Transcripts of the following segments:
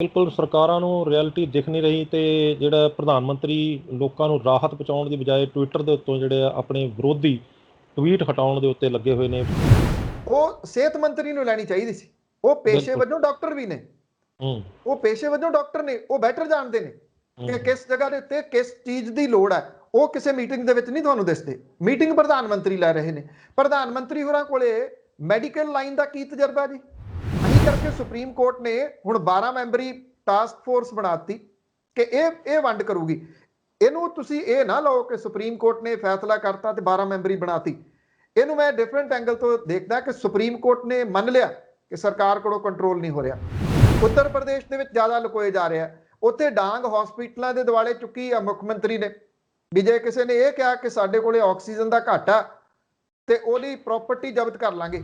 ਬਿਲਕੁਲ ਸਰਕਾਰਾਂ ਨੂੰ ਰਿਐਲਿਟੀ ਦਿਖ ਨਹੀਂ ਰਹੀ ਤੇ ਜਿਹੜਾ ਪ੍ਰਧਾਨ ਮੰਤਰੀ ਲੋਕਾਂ ਨੂੰ ਰਾਹਤ ਪਹੁੰਚਾਉਣ ਦੀ ਬਜਾਏ ਟਵਿੱਟਰ ਦੇ ਉੱਤੋਂ ਜਿਹੜੇ ਆਪਣੇ ਵਿਰੋਧੀ ਟਵੀਟ ਹਟਾਉਣ ਦੇ ਉੱਤੇ ਲੱਗੇ ਹੋਏ ਨੇ। ਉਹ ਸਿਹਤ ਮੰਤਰੀ ਨੂੰ ਲੈਣੀ ਚਾਹੀਦੀ ਸੀ। ਉਹ ਪੇਸ਼ੇ ਬਿਲਕੁਲ। ਵਜੋਂ ਡਾਕਟਰ ਵੀ ਨੇ, ਹੂੰ ਉਹ ਪੇਸ਼ੇ ਵਜੋਂ ਡਾਕਟਰ ਨੇ, ਉਹ ਬੈਟਰ ਜਾਣਦੇ ਨੇ ਕਿ ਹੂੰ ਕਿਸ ਜਗ੍ਹਾ ਦੇ ਉੱਤੇ ਕਿਸ ਚੀਜ਼ ਦੀ ਲੋੜ ਹੈ। ਉਹ ਕਿਸੇ ਮੀਟਿੰਗ ਦੇ ਵਿੱਚ ਨਹੀਂ ਤੁਹਾਨੂੰ ਦਿਸਦੇ। ਮੀਟਿੰਗ ਪ੍ਰਧਾਨ ਮੰਤਰੀ ਲੈ ਰਹੇ ਨੇ। ਪ੍ਰਧਾਨ ਮੰਤਰੀ ਹੋਰਾਂ ਕੋਲੇ ਮੈਡੀਕਲ ਲਾਈਨ ਦਾ ਕੀ ਤਜਰਬਾ ਜੀ? ਅਸੀਂ ਕਰਕੇ ਸੁਪਰੀਮ ਕੋਰਟ ਨੇ ਹੁਣ 12 ਮੈਂਬਰੀ ਟਾਸਕ ਫੋਰਸ ਬਣਾਤੀ ਕਿ ਇਹ ਵੰਡ ਕਰੂਗੀ। ਇਹਨੂੰ ਤੁਸੀਂ ਇਹ ਨਾ ਲਓ ਕਿ ਸੁਪਰੀਮ ਕੋਰਟ ਨੇ ਫੈਸਲਾ ਕਰਤਾ ਤੇ 12 ਮੈਂਬਰੀ ਬਣਾਤੀ। ਇਹਨੂੰ ਮੈਂ ਡਿਫਰੈਂਟ ਐਂਗਲ ਤੋਂ ਦੇਖਦਾ ਕਿ ਸੁਪਰੀਮ ਕੋਰਟ ਨੇ ਮੰਨ ਲਿਆ ਕਿ ਸਰਕਾਰ ਕੋਲੋਂ ਕੰਟਰੋਲ ਨਹੀਂ ਹੋ ਰਿਹਾ। ਉੱਤਰ ਪ੍ਰਦੇਸ਼ ਦੇ ਵਿੱਚ ਜ਼ਿਆਦਾ ਲੁਕੋਏ ਜਾ ਰਿਹਾ। ਉੱਥੇ ਡਾਂਗ ਹਸਪੀਟਲਾਂ ਦੇ ਦੁਆਲੇ ਚੁੱਕੀ ਆ ਮੁੱਖ ਮੰਤਰੀ ਨੇ ਵੀ ਜੇ ਕਿਸੇ ਨੇ ਇਹ ਕਿਹਾ ਕਿ ਸਾਡੇ ਕੋਲੇ ਆਕਸੀਜਨ ਦਾ ਘਾਟ ਆ ਤੇ ਉਹਦੀ ਪ੍ਰਾਪਰਟੀ ਜ਼ਬਤ ਕਰ ਲਾਂਗੇ।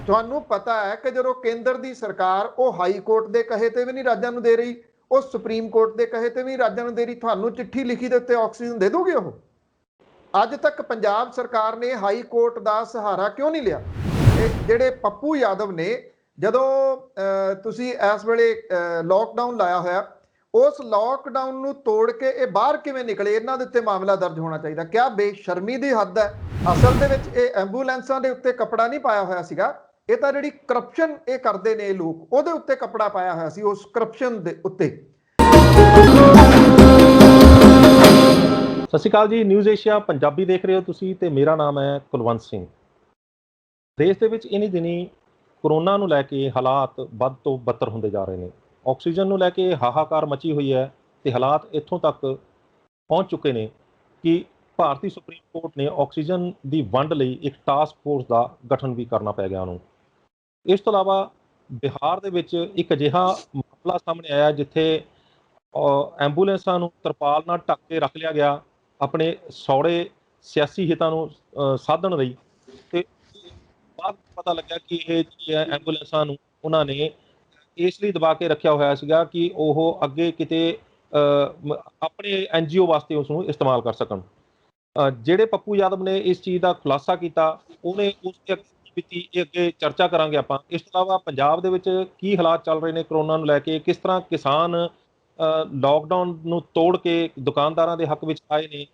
ਤੁਹਾਨੂੰ ਪਤਾ ਹੈ ਕਿ ਜਦੋਂ ਕੇਂਦਰ ਦੀ ਸਰਕਾਰ ਉਹ ਹਾਈ ਕੋਰਟ ਦੇ ਕਹੇ ਤੇ ਵੀ ਨਹੀਂ ਰਾਜਾਂ ਨੂੰ ਦੇ ਰਹੀ, ਉਹ ਸੁਪਰੀਮ ਕੋਰਟ ਦੇ ਕਹੇ ਤੇ ਵੀ ਰਾਜਾਂ ਨੂੰ ਦੇ ਰਹੀ। ਤੁਹਾਨੂੰ ਚਿੱਠੀ ਲਿਖੀ ਦੇ ਉੱਤੇ ਆਕਸੀਜਨ ਦੇ ਦੋਗੇ? ਉਹ ਅੱਜ ਤੱਕ ਪੰਜਾਬ ਸਰਕਾਰ ਨੇ ਹਾਈ ਕੋਰਟ ਦਾ ਸਹਾਰਾ ਕਿਉਂ ਨਹੀਂ ਲਿਆ? ਇਹ ਜਿਹੜੇ ਪੱਪੂ ਯਾਦਵ ਨੇ, ਜਦੋਂ ਤੁਸੀਂ ਇਸ ਵੇਲੇ ਲੋਕਡਾਊਨ ਲਾਇਆ ਹੋਇਆ, ਉਸ ਲੋਕਡਾਊਨ ਨੂੰ ਤੋੜ ਕੇ ਇਹ ਬਾਹਰ ਕਿਵੇਂ ਨਿਕਲੇ? ਇਹਨਾਂ ਦੇ ਉੱਤੇ ਮਾਮਲਾ ਦਰਜ ਹੋਣਾ ਚਾਹੀਦਾ। ਕਿਆ ਬੇਸ਼ਰਮੀ ਦੀ ਹੱਦ ਹੈ। ਅਸਲ ਦੇ ਵਿੱਚ ਇਹ ਐਂਬੂਲੈਂਸਾਂ ਦੇ ਉੱਤੇ ਕੱਪੜਾ ਨਹੀਂ ਪਾਇਆ ਹੋਇਆ ਸੀਗਾ। ਇਹ ਤਾਂ ਜਿਹੜੀ ਕਰਪਸ਼ਨ ਇਹ ਕਰਦੇ ਨੇ ਇਹ ਲੋਕ, ਉਹਦੇ ਉੱਤੇ ਕੱਪੜਾ ਪਾਇਆ ਹੋਇਆ ਸੀ, ਉਸ ਕਰਪਸ਼ਨ ਦੇ ਉੱਤੇ। ਸਤਿ ਸ਼੍ਰੀ ਅਕਾਲ ਜੀ। ਨਿਊਜ਼ ਏਸ਼ੀਆ ਪੰਜਾਬੀ ਦੇਖ ਰਹੇ ਹੋ ਤੁਸੀਂ ਤੇ ਮੇਰਾ ਨਾਮ ਹੈ ਕੁਲਵੰਤ ਸਿੰਘ। ਦੇਸ਼ ਦੇ ਵਿੱਚ ਇਨੀ ਦਿਨੀ ਕਰੋਨਾ ਨੂੰ ਲੈ ਕੇ ਹਾਲਾਤ ਵੱਧ ਤੋਂ ਬੱਤਰ ਹੁੰਦੇ ਜਾ ਰਹੇ ਨੇ। ਆਕਸੀਜਨ ਨੂੰ ਲੈ ਕੇ ਹਾਹਾਕਾਰ ਮਚੀ ਹੋਈ ਹੈ ਤੇ ਹਾਲਾਤ ਇੱਥੋਂ ਤੱਕ ਪਹੁੰਚ ਚੁੱਕੇ ਨੇ ਕਿ ਭਾਰਤੀ ਸੁਪਰੀਮ ਕੋਰਟ ਨੇ ਆਕਸੀਜਨ ਦੀ ਵੰਡ ਲਈ ਇੱਕ ਟਾਸਕ ਫੋਰਸ ਦਾ ਗਠਨ ਵੀ ਕਰਨਾ ਪੈ ਗਿਆ ਉਹਨੂੰ। ਇਸ ਤੋਂ ਇਲਾਵਾ ਬਿਹਾਰ ਦੇ ਵਿੱਚ ਇੱਕ ਅਜਿਹਾ ਮਾਮਲਾ ਸਾਹਮਣੇ ਆਇਆ ਜਿੱਥੇ ਐਂਬੂਲੈਂਸਾਂ ਨੂੰ ਤਰਪਾਲ ਨਾਲ ਢੱਕ ਕੇ ਰੱਖ ਲਿਆ ਗਿਆ ਆਪਣੇ ਸੌੜੇ ਸਿਆਸੀ ਹਿੱਤਾਂ ਨੂੰ ਸਾਧਣ ਲਈ। ਤੇ ਬਾਅਦ ਪਤਾ ਲੱਗਾ ਕਿ ਇਹ ਜਿਹੜੀ ਹੈ ਐਂਬੂਲੈਂਸਾਂ ਨੂੰ ਉਹਨਾਂ ਨੇ ਇਸ ਲਈ ਦਬਾ ਕੇ ਰੱਖਿਆ ਹੋਇਆ ਸੀਗਾ ਕਿ ਉਹ ਅੱਗੇ ਕਿਤੇ ਆਪਣੇ NGO ਵਾਸਤੇ ਉਸ ਨੂੰ ਇਸਤੇਮਾਲ ਕਰ ਸਕਣ। ਜਿਹੜੇ ਪੱਪੂ ਯਾਦਵ ਨੇ ਇਸ ਚੀਜ਼ ਦਾ ਖੁਲਾਸਾ ਕੀਤਾ, ਉਹਨੇ ਉਸ ਤੇ ਕੀਤੀ, ਇਹ ਅੱਗੇ ਚਰਚਾ ਕਰਾਂਗੇ ਆਪਾਂ। ਇਸ ਤੋਂ ਇਲਾਵਾ ਪੰਜਾਬ ਦੇ ਵਿੱਚ ਕੀ ਹਾਲਾਤ ਚੱਲ ਰਹੇ ਨੇ ਕਰੋਨਾ ਨੂੰ ਲੈ ਕੇ, ਕਿਸ ਤਰ੍ਹਾਂ ਕਿਸਾਨ ਲਾਕਡਾਊਨ ਨੂੰ ਤੋੜ ਕੇ ਦੁਕਾਨਦਾਰਾਂ ਦੇ ਹੱਕ ਵਿੱਚ ਆਏ ਨੇ,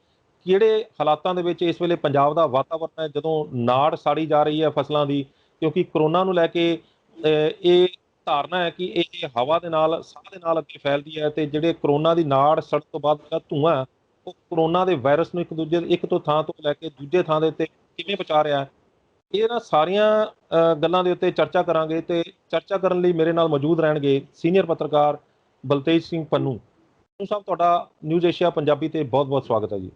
ਕਿਹੜੇ ਹਾਲਾਤਾਂ ਦੇ ਵਿੱਚ ਇਸ ਵੇਲੇ ਪੰਜਾਬ ਦਾ ਵਾਤਾਵਰਨ ਹੈ ਜਦੋਂ ਨਾੜ ਸਾੜੀ ਜਾ ਰਹੀ ਹੈ ਫਸਲਾਂ ਦੀ, ਕਿਉਂਕਿ ਕਰੋਨਾ ਨੂੰ ਲੈ ਕੇ ਇਹ ਧਾਰਨਾ ਹੈ ਕਿ ਇਹ ਹਵਾ ਦੇ ਨਾਲ, ਸਾਹ ਦੇ ਨਾਲ ਅੱਗੇ ਫੈਲਦੀ ਹੈ ਤੇ ਜਿਹੜੇ ਕਰੋਨਾ ਦੀ ਨਾੜ ਸੜਨ ਤੋਂ ਬਾਅਦ ਜਿਹੜਾ ਧੂੰਆਂ ਹੈ ਉਹ ਕਰੋਨਾ ਦੇ ਵਾਇਰਸ ਨੂੰ ਇੱਕ ਤੋਂ ਥਾਂ ਤੋਂ ਲੈ ਕੇ ਦੂਜੇ ਥਾਂ ਦੇ ਉੱਤੇ ਕਿਵੇਂ ਪਹੁੰਚਾ ਰਿਹਾ ਹੈ। ਇਹਨਾਂ ਸਾਰੀਆਂ ਗੱਲਾਂ ਦੇ ਉੱਤੇ ਚਰਚਾ ਕਰਾਂਗੇ ਤੇ ਚਰਚਾ ਕਰਨ ਲਈ ਮੇਰੇ ਨਾਲ ਮੌਜੂਦ ਰਹਿਣਗੇ ਸੀਨੀਅਰ ਪੱਤਰਕਾਰ ਬਲਤੇਜ ਸਿੰਘ ਪੰਨੂ। ਪੰਨੂ ਸਾਹਿਬ, ਤੁਹਾਡਾ ਨਿਊਜ਼ ਏਸ਼ੀਆ ਪੰਜਾਬੀ ਤੇ ਬਹੁਤ-ਬਹੁਤ ਸਵਾਗਤ ਹੈ ਜੀ।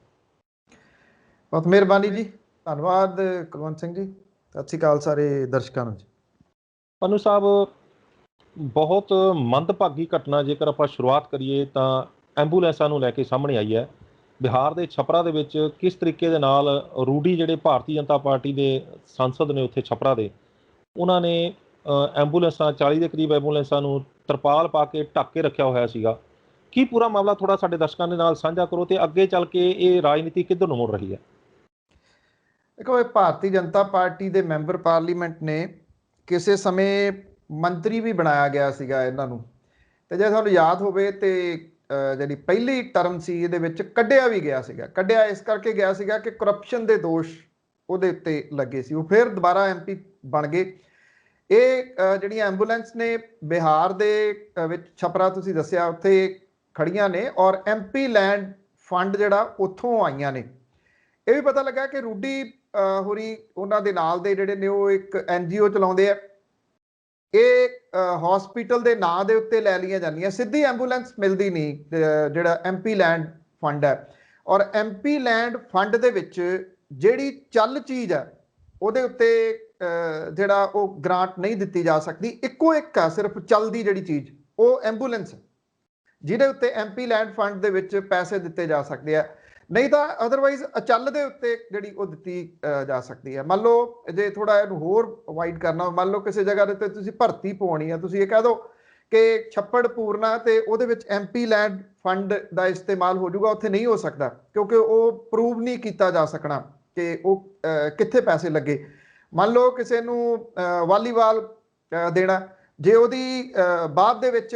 ਬਹੁਤ ਮਿਹਰਬਾਨੀ ਜੀ, ਧੰਨਵਾਦ ਕੁਲਵੰਤ ਸਿੰਘ ਜੀ। ਸਤਿ ਸ਼੍ਰੀ ਅਕਾਲ ਸਾਰੇ ਦਰਸ਼ਕਾਂ ਨੂੰ ਜੀ। ਪੰਨੂ ਸਾਹਿਬ, ਬਹੁਤ ਮੰਦਭਾਗੀ ਘਟਨਾ ਜੇਕਰ ਆਪਾਂ ਸ਼ੁਰੂਆਤ ਕਰੀਏ ਤਾਂ ਐਂਬੂਲੈਂਸਾਂ ਨੂੰ ਲੈ ਕੇ ਸਾਹਮਣੇ ਆਈ ਹੈ। ਬਿਹਾਰ ਦੇ ਛਪਰਾ ਦੇ ਵਿੱਚ ਕਿਸ ਤਰੀਕੇ ਦੇ ਨਾਲ ਰੂਡੀ, ਜਿਹੜੇ ਭਾਰਤੀ ਜਨਤਾ ਪਾਰਟੀ ਦੇ ਸੰਸਦ ਨੇ ਉੱਥੇ ਛਪਰਾ ਦੇ, ਉਹਨਾਂ ਨੇ ਐਂਬੂਲੈਂਸਾਂ 40 ਦੇ ਕਰੀਬ ਐਂਬੂਲੈਂਸਾਂ ਨੂੰ ਤਰਪਾਲ ਪਾ ਕੇ ਢੱਕ ਕੇ ਰੱਖਿਆ ਹੋਇਆ ਸੀਗਾ। ਕੀ ਪੂਰਾ ਮਾਮਲਾ ਥੋੜਾ ਸਾਡੇ ਦਰਸ਼ਕਾਂ ਦੇ ਨਾਲ ਸਾਂਝਾ ਕਰੋ ਤੇ ਅੱਗੇ ਚੱਲ ਕੇ ਇਹ ਰਾਜਨੀਤੀ ਕਿੱਧਰ ਨੂੰ ਮੁੜ ਰਹੀ ਹੈ? ਦੇਖੋ, ਇਹ ਭਾਰਤੀ ਜਨਤਾ ਪਾਰਟੀ ਦੇ ਮੈਂਬਰ ਪਾਰਲੀਮੈਂਟ ਨੇ ਕਿਸੇ ਸਮੇਂ ਮੰਤਰੀ ਵੀ ਬਣਾਇਆ ਗਿਆ ਸੀਗਾ ਇਹਨਾਂ ਨੂੰ। ਤੇ ਜੇ ਤੁਹਾਨੂੰ ਯਾਦ ਹੋਵੇ ਤੇ ਜਿਹੜੀ ਪਹਿਲੀ ਟਰਮ ਸੀ ਇਹਦੇ ਵਿੱਚ ਕੱਢਿਆ ਵੀ ਗਿਆ ਸੀਗਾ। ਕੱਢਿਆ ਇਸ ਕਰਕੇ ਗਿਆ ਸੀਗਾ ਕਿ ਕਰਪਸ਼ਨ ਦੇ ਦੋਸ਼ ਉਹਦੇ ਉੱਤੇ ਲੱਗੇ ਸੀ। ਉਹ ਫਿਰ ਦੁਬਾਰਾ MP ਬਣ ਗਏ। ਇਹ ਜਿਹੜੀਆਂ ਐਂਬੂਲੈਂਸ ਨੇ ਬਿਹਾਰ ਦੇ ਵਿੱਚ ਛਪਰਾ ਤੁਸੀਂ ਦੱਸਿਆ ਉੱਥੇ ਖੜੀਆਂ ਨੇ ਔਰ MP ਲੈਂਡ ਫੰਡ ਜਿਹੜਾ ਉੱਥੋਂ ਆਈਆਂ ਨੇ। ਇਹ ਵੀ ਪਤਾ ਲੱਗਾ ਕਿ ਰੂਡੀ ਹੋਰੀ ਉਹਨਾਂ ਦੇ ਨਾਲ ਦੇ ਜਿਹੜੇ ਨੇ ਉਹ ਇੱਕ NGO ਚਲਾਉਂਦੇ ਆ। ਇਹ ਹਸਪੀਟਲ ਦੇ ਨਾਂ ਦੇ ਉੱਤੇ ਲੈ ਲਈਆਂ ਜਾਂਦੀਆਂ, ਸਿੱਧੀ ਐਂਬੂਲੈਂਸ ਮਿਲਦੀ ਨਹੀਂ। ਜਿਹੜਾ MP ਲੈਂਡ ਫੰਡ ਹੈ ਔਰ MP ਲੈਂਡ ਫੰਡ ਦੇ ਵਿੱਚ ਜਿਹੜੀ ਚੱਲ ਚੀਜ਼ ਹੈ ਉਹਦੇ ਉੱਤੇ ਜਿਹੜਾ ਉਹ ਗ੍ਰਾਂਟ ਨਹੀਂ ਦਿੱਤੀ ਜਾ ਸਕਦੀ। ਇੱਕੋ ਇੱਕ ਹੈ ਸਿਰਫ ਚੱਲਦੀ ਜਿਹੜੀ ਚੀਜ਼, ਉਹ ਐਂਬੂਲੈਂਸ, ਜਿਹਦੇ ਉੱਤੇ MP ਲੈਂਡ ਫੰਡ ਦੇ ਵਿੱਚ ਪੈਸੇ ਦਿੱਤੇ ਜਾ ਸਕਦੇ ਆ। ਨਹੀਂ ਤਾਂ ਅਦਰਵਾਈਜ਼ ਅਚਲ ਦੇ ਉੱਤੇ ਜਿਹੜੀ ਉਹ ਦਿੱਤੀ ਜਾ ਸਕਦੀ ਹੈ। ਮੰਨ ਲਓ ਜੇ ਥੋੜਾ ਇਹਨੂੰ ਹੋਰ ਵਾਈਡ ਕਰਨਾ, ਮੰਨ ਲਓ ਕਿਸੇ ਜਗ੍ਹਾ ਦੇ ਉੱਤੇ ਤੁਸੀਂ ਭਰਤੀ ਪਾਉਣੀ ਆ, ਤੁਸੀਂ ਇਹ ਕਹਿ ਦਿਓ ਕਿ ਛੱਪੜ ਪੂਰਨਾ ਤੇ ਉਹਦੇ ਵਿੱਚ MP ਲੈਂਡ ਫੰਡ ਦਾ ਇਸਤੇਮਾਲ ਹੋ ਜਾਊਗਾ, ਉੱਥੇ ਨਹੀਂ ਹੋ ਸਕਦਾ ਕਿਉਂਕਿ ਉਹ ਪ੍ਰੂਵ ਨਹੀਂ ਕੀਤਾ ਜਾ ਸਕਣਾ ਕਿ ਉਹ ਕਿੱਥੇ ਪੈਸੇ ਲੱਗੇ। ਮੰਨ ਲਓ ਕਿਸੇ ਨੂੰ ਵਾਲੀਬਾਲ ਦੇਣਾ, ਜੇ ਉਹਦੀ ਬਾਅਦ ਦੇ ਵਿੱਚ